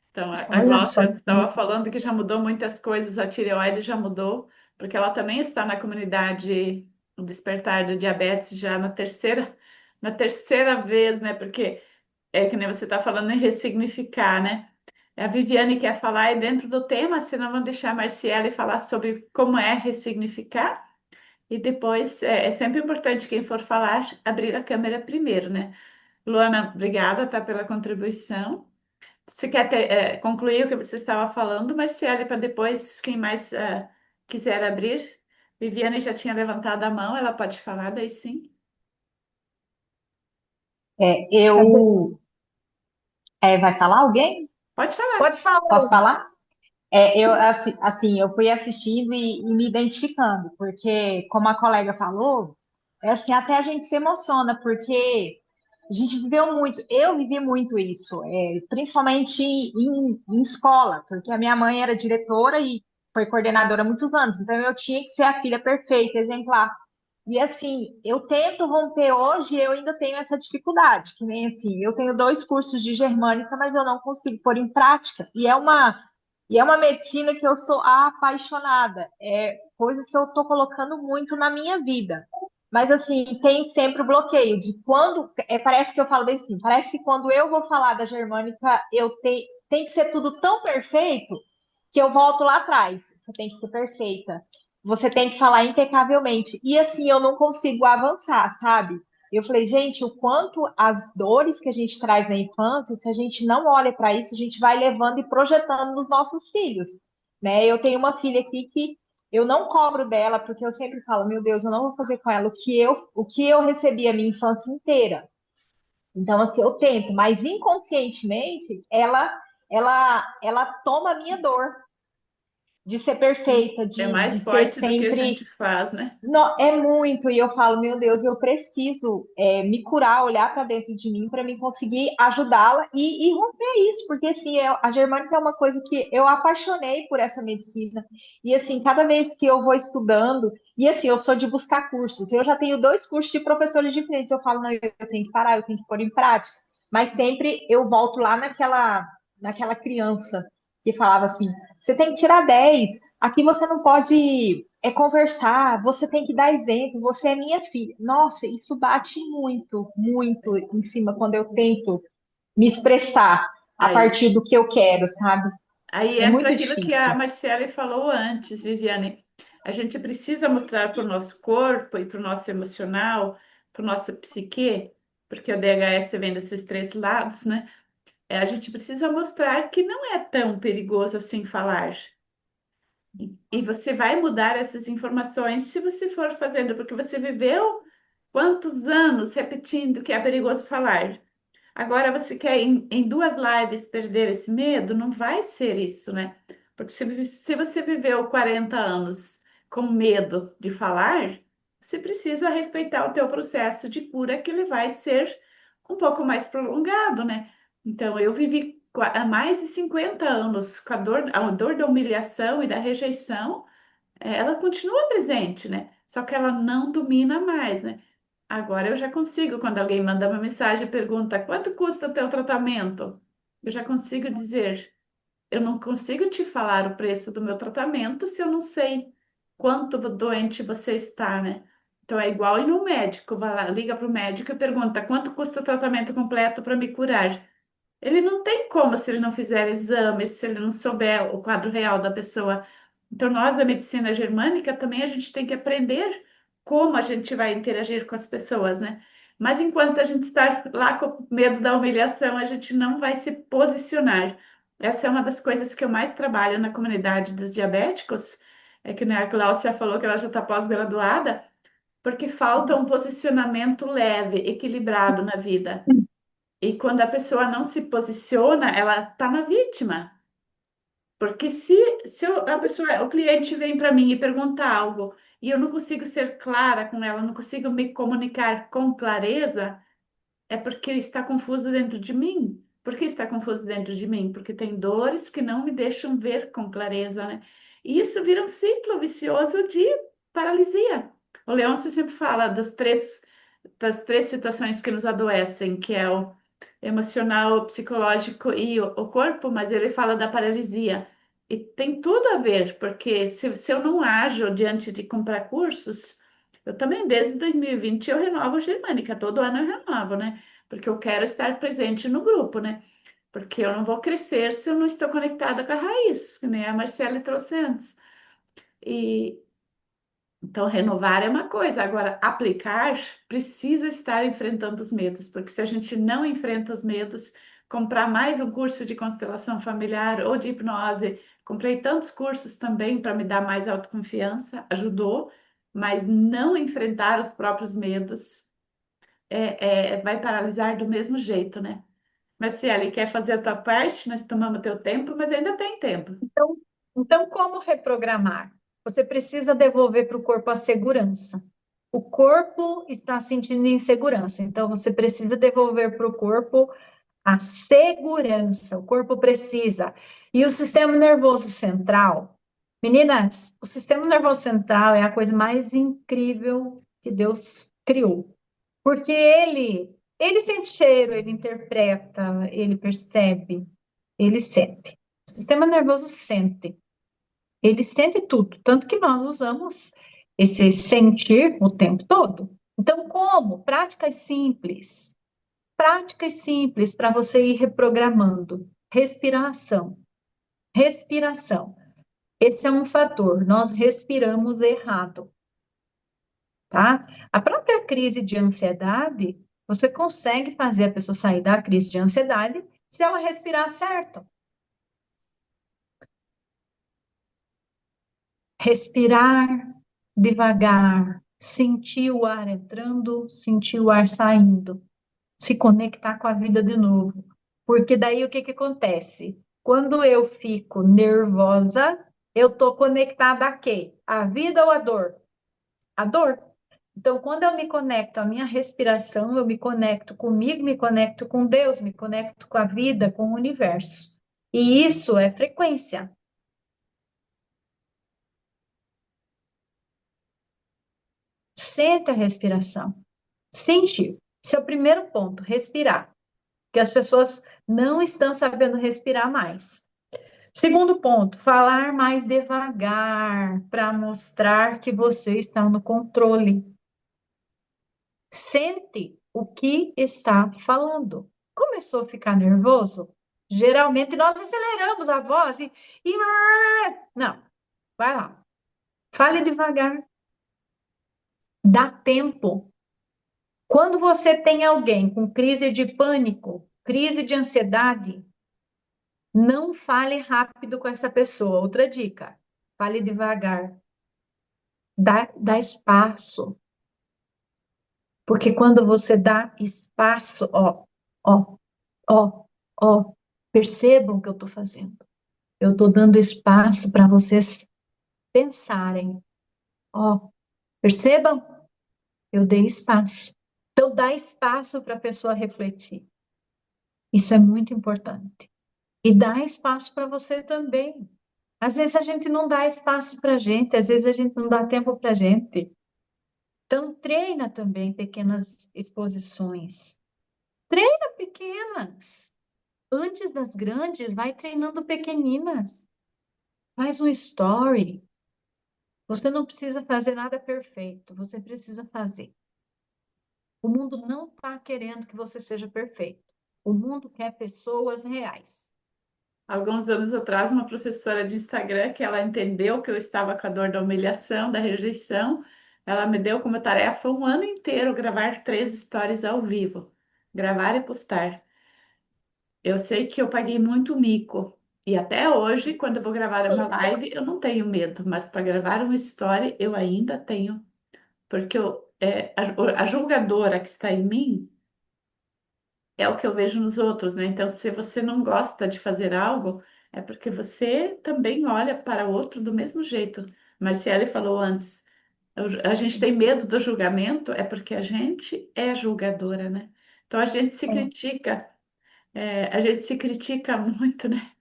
Speaker 1: Então, a
Speaker 2: Olha só.
Speaker 1: Glaucia estava falando que já mudou muitas coisas, a tireoide já mudou, porque ela também está na comunidade Despertar do Diabetes já na terceira vez, né? Porque é que nem você está falando em ressignificar, né? A Viviane quer falar e dentro do tema, senão vamos deixar a Marciele falar sobre como é ressignificar. E depois é sempre importante quem for falar abrir a câmera primeiro, né? Luana, obrigada, tá, pela contribuição. Você quer concluir o que você estava falando, Marciele, para depois, quem mais quiser abrir? Viviane já tinha levantado a mão, ela pode falar, daí sim.
Speaker 2: Cadê?
Speaker 5: Vai falar alguém?
Speaker 1: Pode falar.
Speaker 2: Pode falar.
Speaker 5: Posso falar? Assim, eu fui assistindo e me identificando, porque, como a colega falou, assim, até a gente se emociona, porque a gente viveu muito, eu vivi muito isso, principalmente em escola, porque a minha mãe era diretora e foi coordenadora há muitos anos, então eu tinha que ser a filha perfeita, exemplar. E assim, eu tento romper hoje, eu ainda tenho essa dificuldade, que nem assim, eu tenho 2 cursos de germânica, mas eu não consigo pôr em prática. E é uma medicina que eu sou apaixonada. É coisas que eu estou colocando muito na minha vida. Mas assim, tem sempre o bloqueio de quando. Parece que eu falo bem assim, parece que quando eu vou falar da germânica, tem que ser tudo tão perfeito que eu volto lá atrás. Você tem que ser perfeita. Você tem que falar impecavelmente. E assim, eu não consigo avançar, sabe? Eu falei, gente, o quanto as dores que a gente traz na infância, se a gente não olha para isso, a gente vai levando e projetando nos nossos filhos, né? Eu tenho uma filha aqui que eu não cobro dela, porque eu sempre falo, meu Deus, eu não vou fazer com ela o que eu recebi a minha infância inteira. Então, assim, eu tento, mas inconscientemente, ela toma a minha dor de ser perfeita,
Speaker 1: É
Speaker 5: de
Speaker 1: mais
Speaker 5: ser
Speaker 1: forte do que a
Speaker 5: sempre.
Speaker 1: gente faz, né?
Speaker 5: Não, é muito, e eu falo, meu Deus, eu preciso me curar, olhar para dentro de mim para mim conseguir ajudá-la e romper isso, porque assim, a germânica é uma coisa que eu apaixonei por essa medicina, e assim, cada vez que eu vou estudando, e assim, eu sou de buscar cursos, eu já tenho 2 cursos de professores diferentes, eu falo, não, eu tenho que parar, eu tenho que pôr em prática, mas sempre eu volto lá naquela criança que falava assim, você tem que tirar 10. Aqui você não pode conversar, você tem que dar exemplo, você é minha filha. Nossa, isso bate muito, muito em cima quando eu tento me expressar a
Speaker 1: Aí,
Speaker 5: partir do que eu quero, sabe?
Speaker 1: aí
Speaker 5: É
Speaker 1: entra
Speaker 5: muito
Speaker 1: aquilo que a
Speaker 5: difícil.
Speaker 1: Marciele falou antes, Viviane. A gente precisa mostrar para o nosso corpo e para o nosso emocional, para o nosso psique, porque o DHS vem desses três lados, né? A gente precisa mostrar que não é tão perigoso assim falar. E você vai mudar essas informações se você for fazendo, porque você viveu quantos anos repetindo que é perigoso falar. Agora você quer em duas lives perder esse medo? Não vai ser isso, né? Porque se você viveu 40 anos com medo de falar, você precisa respeitar o teu processo de cura, que ele vai ser um pouco mais prolongado, né? Então, eu vivi há mais de 50 anos com a dor da humilhação e da rejeição, ela continua presente, né? Só que ela não domina mais, né? Agora eu já consigo, quando alguém manda uma mensagem e pergunta quanto custa o teu tratamento, eu já consigo dizer, eu não consigo te falar o preço do meu tratamento se eu não sei quanto doente você está, né? Então é igual ir no médico, vai lá, liga para o médico e pergunta quanto custa o tratamento completo para me curar. Ele não tem como se ele não fizer exames, se ele não souber o quadro real da pessoa. Então, nós da medicina germânica também a gente tem que aprender como a gente vai interagir com as pessoas, né? Mas enquanto a gente está lá com medo da humilhação, a gente não vai se posicionar. Essa é uma das coisas que eu mais trabalho na comunidade dos diabéticos, é que né, a Cláudia falou que ela já está pós-graduada, porque falta um posicionamento leve, equilibrado na vida. E quando a pessoa não se posiciona, ela está na vítima. Porque a pessoa, o cliente vem para mim e pergunta algo e eu não consigo ser clara com ela, não consigo me comunicar com clareza, é porque está confuso dentro de mim. Por que está confuso dentro de mim? Porque tem dores que não me deixam ver com clareza, né? E isso vira um ciclo vicioso de paralisia. O Leôncio sempre fala das três situações que nos adoecem, que é o emocional, o psicológico e o corpo, mas ele fala da paralisia. E tem tudo a ver, porque se eu não ajo diante de comprar cursos, eu também, desde 2020, eu renovo a Germânica, todo ano eu renovo, né? Porque eu quero estar presente no grupo, né? Porque eu não vou crescer se eu não estou conectada com a raiz, que nem a Marcela trouxe antes. E, então, renovar é uma coisa, agora aplicar precisa estar enfrentando os medos, porque se a gente não enfrenta os medos, comprar mais um curso de constelação familiar ou de hipnose, comprei tantos cursos também para me dar mais autoconfiança, ajudou, mas não enfrentar os próprios medos vai paralisar do mesmo jeito, né? Marciele, quer fazer a tua parte? Nós tomamos teu tempo, mas ainda tem tempo.
Speaker 2: Então, como reprogramar? Você precisa devolver para o corpo a segurança. O corpo está sentindo insegurança, então você precisa devolver para o corpo a segurança. O corpo precisa. E o sistema nervoso central, meninas, o sistema nervoso central é a coisa mais incrível que Deus criou, porque ele sente cheiro, ele interpreta, ele percebe, ele sente. O sistema nervoso sente. Ele sente tudo, tanto que nós usamos esse sentir o tempo todo. Então, como? Práticas simples para você ir reprogramando. Respiração. Respiração. Esse é um fator. Nós respiramos errado, tá? A própria crise de ansiedade, você consegue fazer a pessoa sair da crise de ansiedade se ela respirar certo. Respirar devagar, sentir o ar entrando, sentir o ar saindo, se conectar com a vida de novo. Porque daí o que que acontece? Quando eu fico nervosa, eu tô conectada a quê? A vida ou a dor? A dor. Então, quando eu me conecto à minha respiração, eu me conecto comigo, me conecto com Deus, me conecto com a vida, com o universo. E isso é frequência. Sente a respiração. Sentir. Esse é o primeiro ponto, respirar. Que as pessoas não estão sabendo respirar mais. Segundo ponto, falar mais devagar para mostrar que você está no controle. Sente o que está falando. Começou a ficar nervoso? Geralmente nós aceleramos a voz e... Não, vai lá. Fale devagar. Dá tempo. Quando você tem alguém com crise de pânico, crise de ansiedade, não fale rápido com essa pessoa. Outra dica: fale devagar, dá espaço, porque quando você dá espaço, ó, ó, ó, percebam o que eu estou fazendo. Eu estou dando espaço para vocês pensarem. Ó, percebam? Eu dei espaço. Então, dá espaço para a pessoa refletir. Isso é muito importante. E dá espaço para você também. Às vezes a gente não dá espaço para a gente, às vezes a gente não dá tempo para a gente. Então, treina também pequenas exposições. Treina pequenas. Antes das grandes, vai treinando pequeninas. Faz um story. Você não precisa fazer nada perfeito, você precisa fazer. O mundo não está querendo que você seja perfeito. O mundo quer pessoas reais.
Speaker 1: Alguns anos atrás, uma professora de Instagram, que ela entendeu que eu estava com a dor da humilhação, da rejeição, ela me deu como tarefa um ano inteiro gravar 3 stories ao vivo, gravar e postar. Eu sei que eu paguei muito mico. E até hoje, quando eu vou gravar uma live, eu não tenho medo, mas para gravar uma story eu ainda tenho, porque a julgadora que está em mim é o que eu vejo nos outros, né? Então, se você não gosta de fazer algo, é porque você também olha para o outro do mesmo jeito. Marciele falou antes, a gente tem medo do julgamento, é porque a gente é julgadora, né? Então, a gente se critica muito, né?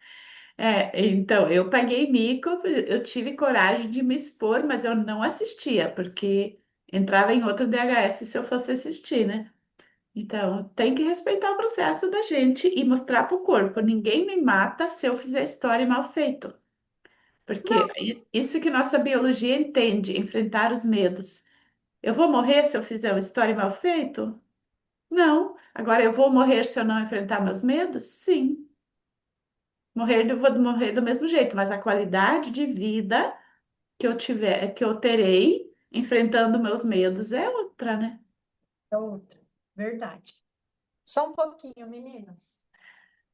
Speaker 1: Então, eu paguei mico, eu tive coragem de me expor, mas eu não assistia, porque entrava em outro DHS se eu fosse assistir, né? Então, tem que respeitar o processo da gente e mostrar para o corpo. Ninguém me mata se eu fizer história mal feito. Porque isso que nossa biologia entende, enfrentar os medos. Eu vou morrer se eu fizer uma história mal feito? Não. Agora, eu vou morrer se eu não enfrentar meus medos? Sim. Vou morrer do mesmo jeito, mas a qualidade de vida que eu terei enfrentando meus medos é outra, né?
Speaker 2: É outra. Verdade. Só um pouquinho, meninas.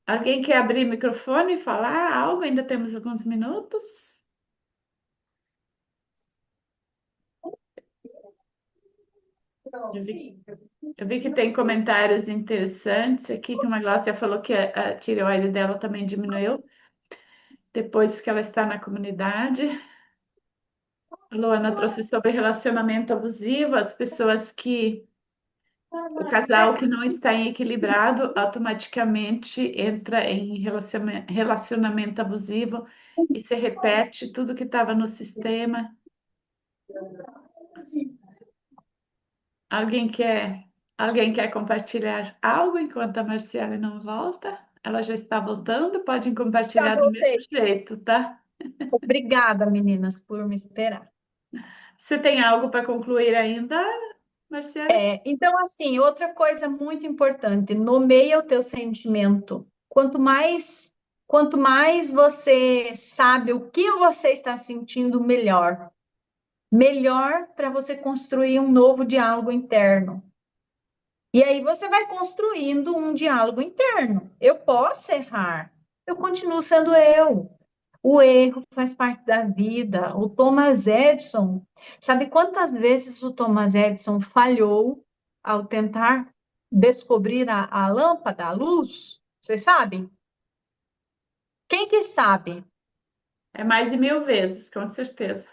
Speaker 1: Alguém quer abrir o microfone e falar algo? Ainda temos alguns minutos. Eu vi, eu vi que tem comentários interessantes aqui, que uma Glócia falou que a tireoide dela também diminuiu depois que ela está na comunidade. A Luana trouxe sobre relacionamento abusivo, as pessoas que o casal que não está em equilibrado automaticamente entra em relacionamento abusivo e se repete tudo que estava no sistema. Alguém quer, alguém quer compartilhar algo enquanto a Marciele não volta? Ela já está voltando, podem
Speaker 2: Já
Speaker 1: compartilhar do mesmo
Speaker 2: voltei.
Speaker 1: jeito, tá?
Speaker 2: Obrigada, meninas, por me esperar.
Speaker 1: Você tem algo para concluir ainda, Marciele?
Speaker 2: Então, assim, outra coisa muito importante, nomeia o teu sentimento. Quanto mais você sabe o que você está sentindo, melhor. Melhor para você construir um novo diálogo interno. E aí você vai construindo um diálogo interno. Eu posso errar, eu continuo sendo eu. O erro faz parte da vida. O Thomas Edison, sabe quantas vezes o Thomas Edison falhou ao tentar descobrir a lâmpada, a luz? Vocês sabem? Quem que sabe?
Speaker 1: É mais de 1000 vezes, com certeza.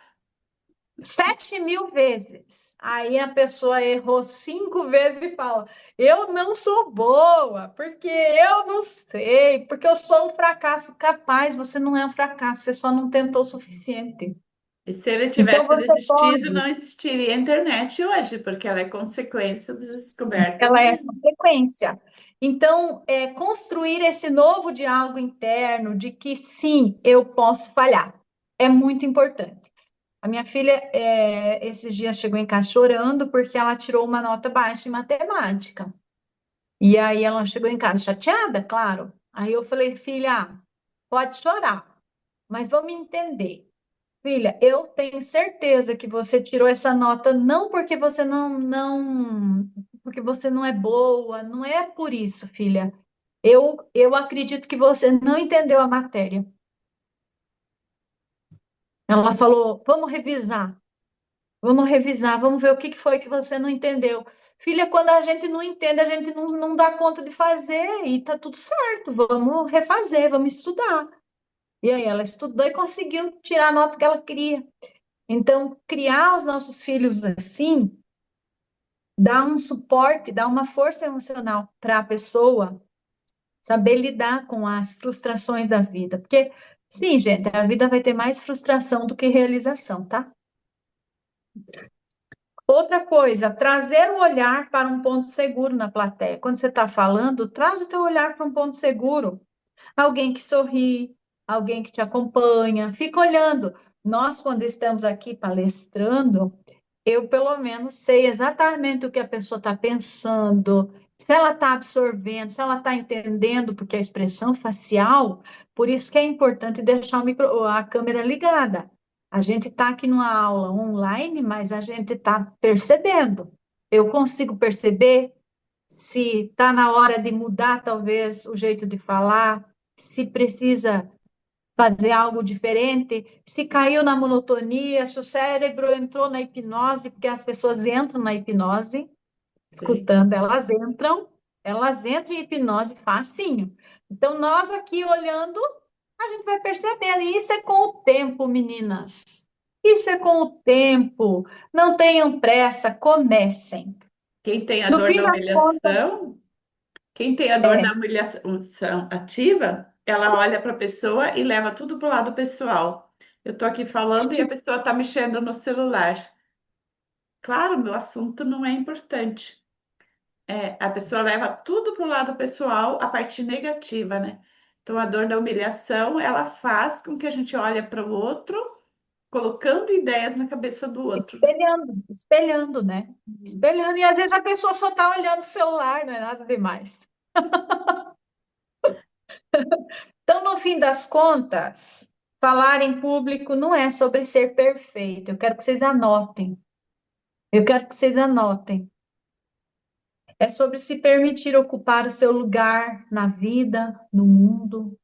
Speaker 2: 7.000 vezes. Aí a pessoa errou 5 vezes e fala: Eu não sou boa, porque eu não sei, porque eu sou um fracasso. Capaz, você não é um fracasso, você só não tentou o suficiente.
Speaker 1: E se ele
Speaker 2: Então
Speaker 1: tivesse
Speaker 2: você
Speaker 1: desistido,
Speaker 2: pode.
Speaker 1: não existiria a internet hoje, porque ela é consequência das descobertas
Speaker 2: Ela é
Speaker 1: dele.
Speaker 2: consequência. Então, construir esse novo diálogo interno de que sim, eu posso falhar, é muito importante. A minha filha, esses dias chegou em casa chorando porque ela tirou uma nota baixa em matemática. E aí ela chegou em casa chateada, claro. Aí eu falei, filha, pode chorar, mas vamos entender. Filha, eu tenho certeza que você tirou essa nota não porque você porque você não é boa, não é por isso, filha. Eu acredito que você não entendeu a matéria. Ela falou: vamos revisar, vamos ver o que que foi que você não entendeu. Filha, quando a gente não entende, a gente não dá conta de fazer e tá tudo certo. Vamos refazer, vamos estudar. E aí ela estudou e conseguiu tirar a nota que ela queria. Então, criar os nossos filhos assim dá um suporte, dá uma força emocional para a pessoa saber lidar com as frustrações da vida. Porque, sim, gente, a vida vai ter mais frustração do que realização, tá? Outra coisa, trazer o olhar para um ponto seguro na plateia. Quando você está falando, traz o teu olhar para um ponto seguro. Alguém que sorri, alguém que te acompanha, fica olhando. Nós, quando estamos aqui palestrando, eu pelo menos sei exatamente o que a pessoa está pensando, se ela está absorvendo, se ela está entendendo, porque a expressão facial, por isso que é importante deixar a câmera ligada. A gente está aqui numa aula online, mas a gente está percebendo. Eu consigo perceber se está na hora de mudar, talvez, o jeito de falar, se precisa fazer algo diferente, se caiu na monotonia, se o cérebro entrou na hipnose, porque as pessoas entram na hipnose,
Speaker 1: Sim.
Speaker 2: escutando, elas entram em hipnose facinho. Então, nós aqui olhando, a gente vai percebendo, e isso é com o tempo, meninas. Isso é com o tempo. Não tenham pressa, comecem.
Speaker 1: Quem tem a
Speaker 2: No
Speaker 1: dor
Speaker 2: fim
Speaker 1: da
Speaker 2: das contas,
Speaker 1: humilhação, quem tem a dor da
Speaker 2: é,
Speaker 1: humilhação ativa, ela olha para a pessoa e leva tudo para o lado pessoal. Eu estou aqui falando e a pessoa está mexendo no celular. Claro, meu assunto não é importante. A pessoa leva tudo para o lado pessoal, a parte negativa, né? Então, a dor da humilhação, ela faz com que a gente olhe para o outro, colocando ideias na cabeça do outro.
Speaker 2: espelhando, né? Espelhando, e às vezes a pessoa só está olhando o celular, não é nada demais. Então, no fim das contas, falar em público não é sobre ser perfeito. Eu quero que vocês anotem. Eu quero que vocês anotem. É sobre se permitir ocupar o seu lugar na vida, no mundo.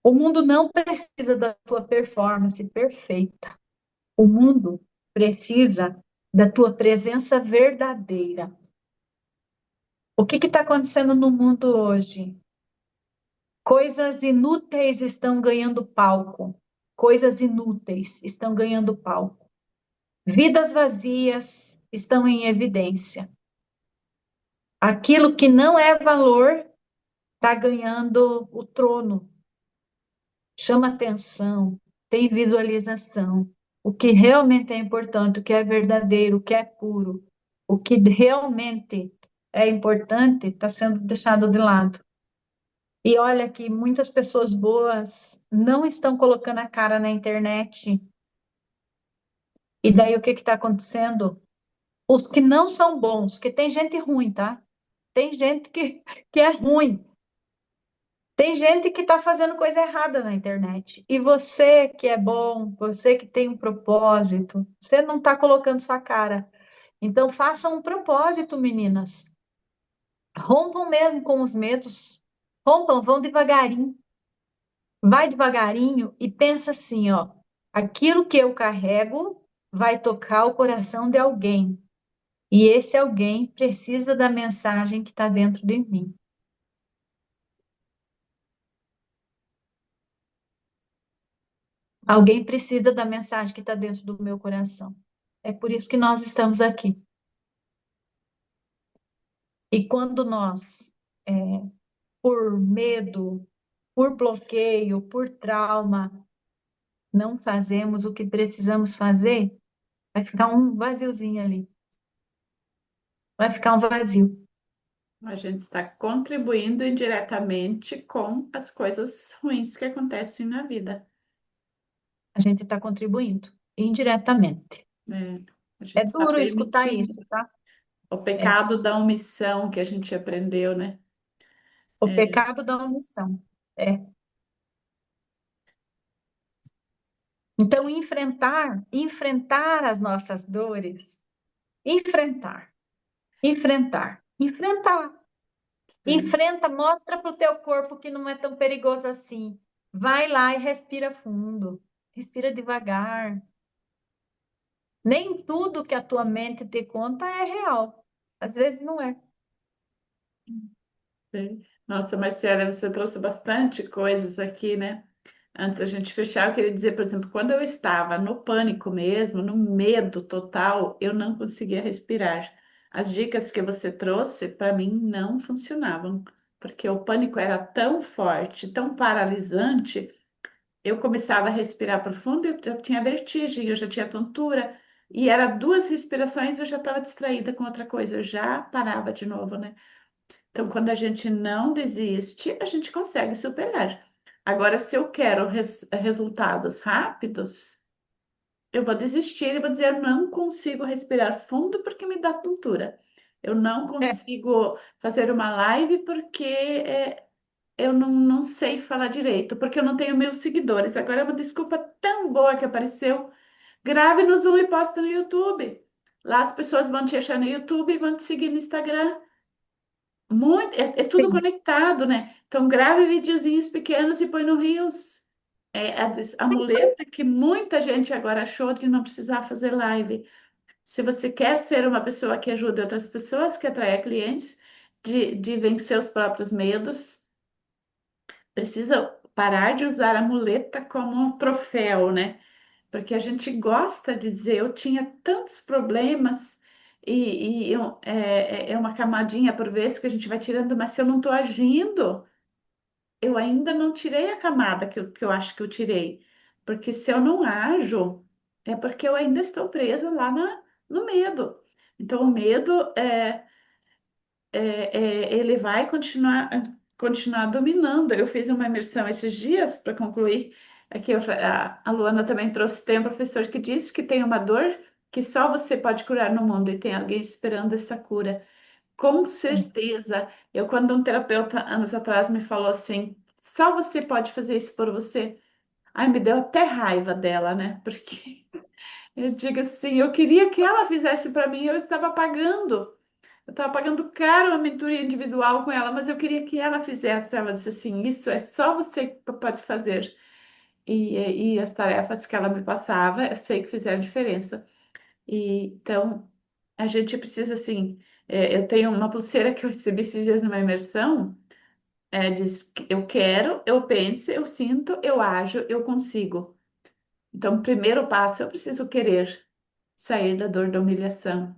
Speaker 2: O mundo não precisa da tua performance perfeita. O mundo precisa da tua presença verdadeira. O que está acontecendo no mundo hoje? Coisas inúteis estão ganhando palco. Coisas inúteis estão ganhando palco. Vidas vazias estão em evidência. Aquilo que não é valor está ganhando o trono. Chama atenção, tem visualização. O que realmente é importante, o que é verdadeiro, o que é puro, o que realmente é importante está sendo deixado de lado. E olha que muitas pessoas boas não estão colocando a cara na internet. E daí o que está acontecendo? Os que não são bons, que tem gente ruim, tá? Tem gente que é ruim. Tem gente que está fazendo coisa errada na internet. E você que é bom, você que tem um propósito, você não está colocando sua cara. Então façam um propósito, meninas. Rompam mesmo com os medos. Rompam, vão devagarinho. Vai devagarinho e pensa assim, ó. Aquilo que eu carrego vai tocar o coração de alguém. E esse alguém precisa da mensagem que está dentro de mim. Alguém precisa da mensagem que está dentro do meu coração. É por isso que nós estamos aqui. E quando nós, é, por medo, por bloqueio, por trauma, não fazemos o que precisamos fazer, vai ficar um vaziozinho ali. Vai ficar um vazio.
Speaker 1: A gente está contribuindo indiretamente com as coisas ruins que acontecem na vida,
Speaker 2: A gente está contribuindo indiretamente.
Speaker 1: né? A
Speaker 2: É
Speaker 1: gente está
Speaker 2: duro escutar
Speaker 1: permitindo
Speaker 2: isso, tá?
Speaker 1: o
Speaker 2: É.
Speaker 1: pecado da omissão que a gente aprendeu, né?
Speaker 2: O
Speaker 1: É,
Speaker 2: pecado da omissão. É. Então, enfrentar as nossas dores, enfrentar, enfrentar.
Speaker 1: sim.
Speaker 2: Enfrenta, mostra para o teu corpo que não é tão perigoso assim. vai lá e respira fundo, respira devagar. Nem tudo que a tua mente te conta é real. Às vezes não é.
Speaker 1: Sim. Nossa, Marciana, você trouxe bastante coisas aqui, né? Antes da gente fechar, eu queria dizer, por exemplo, quando eu estava no pânico mesmo, no medo total, eu não conseguia respirar. As dicas que você trouxe, para mim, não funcionavam, porque o pânico era tão forte, tão paralisante, eu começava a respirar profundo, eu já tinha vertigem, eu já tinha tontura, e era duas respirações, eu já estava distraída com outra coisa, eu já parava de novo, né? Então, quando a gente não desiste, a gente consegue superar. Agora, se eu quero resultados rápidos, eu vou desistir e vou dizer, eu não consigo respirar fundo porque me dá tontura. Eu não
Speaker 2: É,
Speaker 1: consigo fazer uma live porque eu não sei falar direito, porque eu não tenho meus seguidores. Agora é uma desculpa tão boa que apareceu. Grave no Zoom e posta no YouTube. Lá as pessoas vão te achar no YouTube e vão te seguir no Instagram. Muito, é tudo
Speaker 2: sim.
Speaker 1: conectado, né? Então, grave videozinhos pequenos e põe no Reels. É a
Speaker 2: É isso aí.
Speaker 1: muleta que muita gente agora achou de não precisar fazer live. Se você quer ser uma pessoa que ajude outras pessoas, que atrai clientes, de vencer os próprios medos, precisa parar de usar a muleta como um troféu, né? Porque a gente gosta de dizer, eu tinha tantos problemas é uma camadinha por vez que a gente vai tirando, mas se eu não estou agindo, eu ainda não tirei a camada que eu acho que eu tirei. Porque se eu não ajo, é porque eu ainda estou presa lá no medo. Então, o medo ele vai continuar dominando. Eu fiz uma imersão esses dias para concluir. Aqui a Luana também trouxe, tem um professor que disse que tem uma dor que só você pode curar no mundo e tem alguém esperando essa cura. Com certeza, quando um terapeuta anos atrás me falou assim, só você pode fazer isso por você. Ai, me deu até raiva dela, né? Porque eu digo assim, eu queria que ela fizesse para mim, eu estava pagando. Eu estava pagando caro uma mentoria individual com ela, mas eu queria que ela fizesse. Ela disse assim: Isso é só você que pode fazer. E as tarefas que ela me passava, eu sei que fizeram diferença. Então, a gente precisa, assim. Eu tenho uma pulseira que eu recebi esses dias numa imersão. Diz que eu quero, eu penso, eu sinto, eu ajo, eu consigo. Então, o primeiro passo, eu preciso querer sair da dor da humilhação.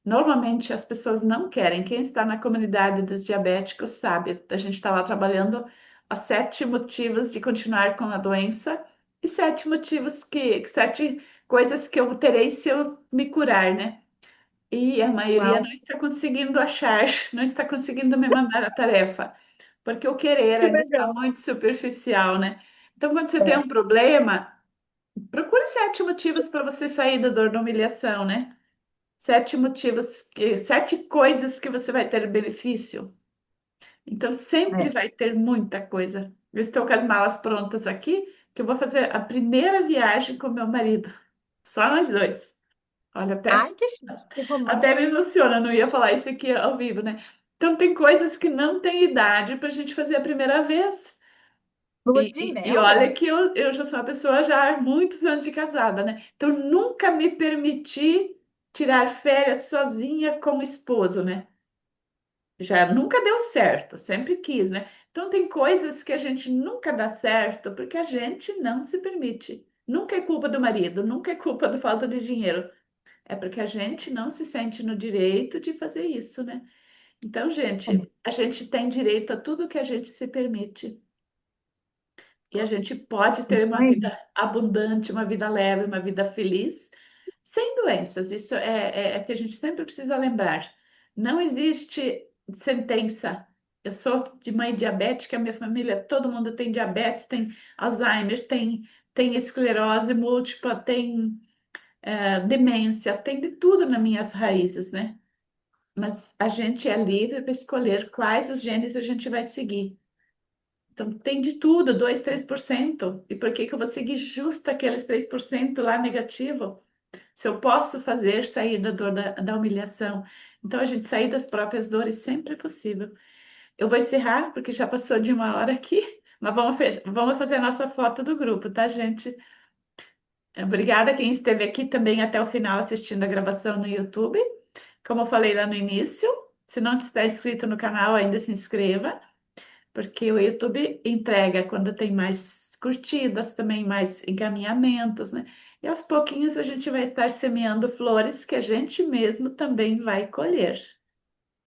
Speaker 1: Normalmente as pessoas não querem. Quem está na comunidade dos diabéticos sabe, a gente está lá trabalhando os 7 motivos de continuar com a doença e 7 motivos sete coisas que eu terei se eu me curar, né? E a maioria
Speaker 2: Uau,
Speaker 1: não está conseguindo achar, não está conseguindo me mandar a tarefa, porque o querer
Speaker 2: que
Speaker 1: ainda está
Speaker 2: legal.
Speaker 1: muito superficial, né? Então, quando você tem
Speaker 2: É,
Speaker 1: um problema, procure 7 motivos para você sair da dor da humilhação, né? 7 motivos, 7 coisas que você vai ter benefício. Então, sempre
Speaker 2: é.
Speaker 1: vai ter muita coisa. Eu estou com as malas prontas aqui, que eu vou fazer a primeira viagem com meu marido. Só nós dois. Olha,
Speaker 2: Ai, que chique, que
Speaker 1: até me
Speaker 2: romântico.
Speaker 1: emociona, não ia falar isso aqui ao vivo, né? Então, tem coisas que não tem idade para a gente fazer a primeira vez.
Speaker 2: Lua de
Speaker 1: E
Speaker 2: mel?
Speaker 1: olha que eu já sou uma pessoa já há muitos anos de casada, né? Então, nunca me permiti tirar férias sozinha com o esposo, né? Já nunca deu certo, sempre quis, né? Então, tem coisas que a gente nunca dá certo porque a gente não se permite. Nunca é culpa do marido, nunca é culpa da falta de dinheiro. É porque a gente não se sente no direito de fazer isso, né? Então, gente, a gente tem direito a tudo que a gente se permite. E a gente pode
Speaker 2: É
Speaker 1: ter
Speaker 2: isso
Speaker 1: uma
Speaker 2: aí.
Speaker 1: vida abundante, uma vida leve, uma vida feliz, sem doenças. Isso é que a gente sempre precisa lembrar. Não existe sentença. Eu sou de mãe diabética, minha família, todo mundo tem diabetes, tem Alzheimer, tem esclerose múltipla, tem demência, tem de tudo nas minhas raízes, né? Mas a gente é livre para escolher quais os genes a gente vai seguir. Então, tem de tudo, 2, 3%. E por que que eu vou seguir justo aqueles 3% lá negativo? Se eu posso fazer sair da dor da humilhação. Então, a gente sair das próprias dores sempre é possível. Eu vou encerrar, porque já passou de 1 hora aqui, Mas vamos fazer a nossa foto do grupo, tá, gente? Obrigada a quem esteve aqui também até o final assistindo a gravação no YouTube. Como eu falei lá no início, se não está inscrito no canal, ainda se inscreva, porque o YouTube entrega quando tem mais curtidas, também mais encaminhamentos, né? E aos pouquinhos a gente vai estar semeando flores que a gente mesmo também vai colher.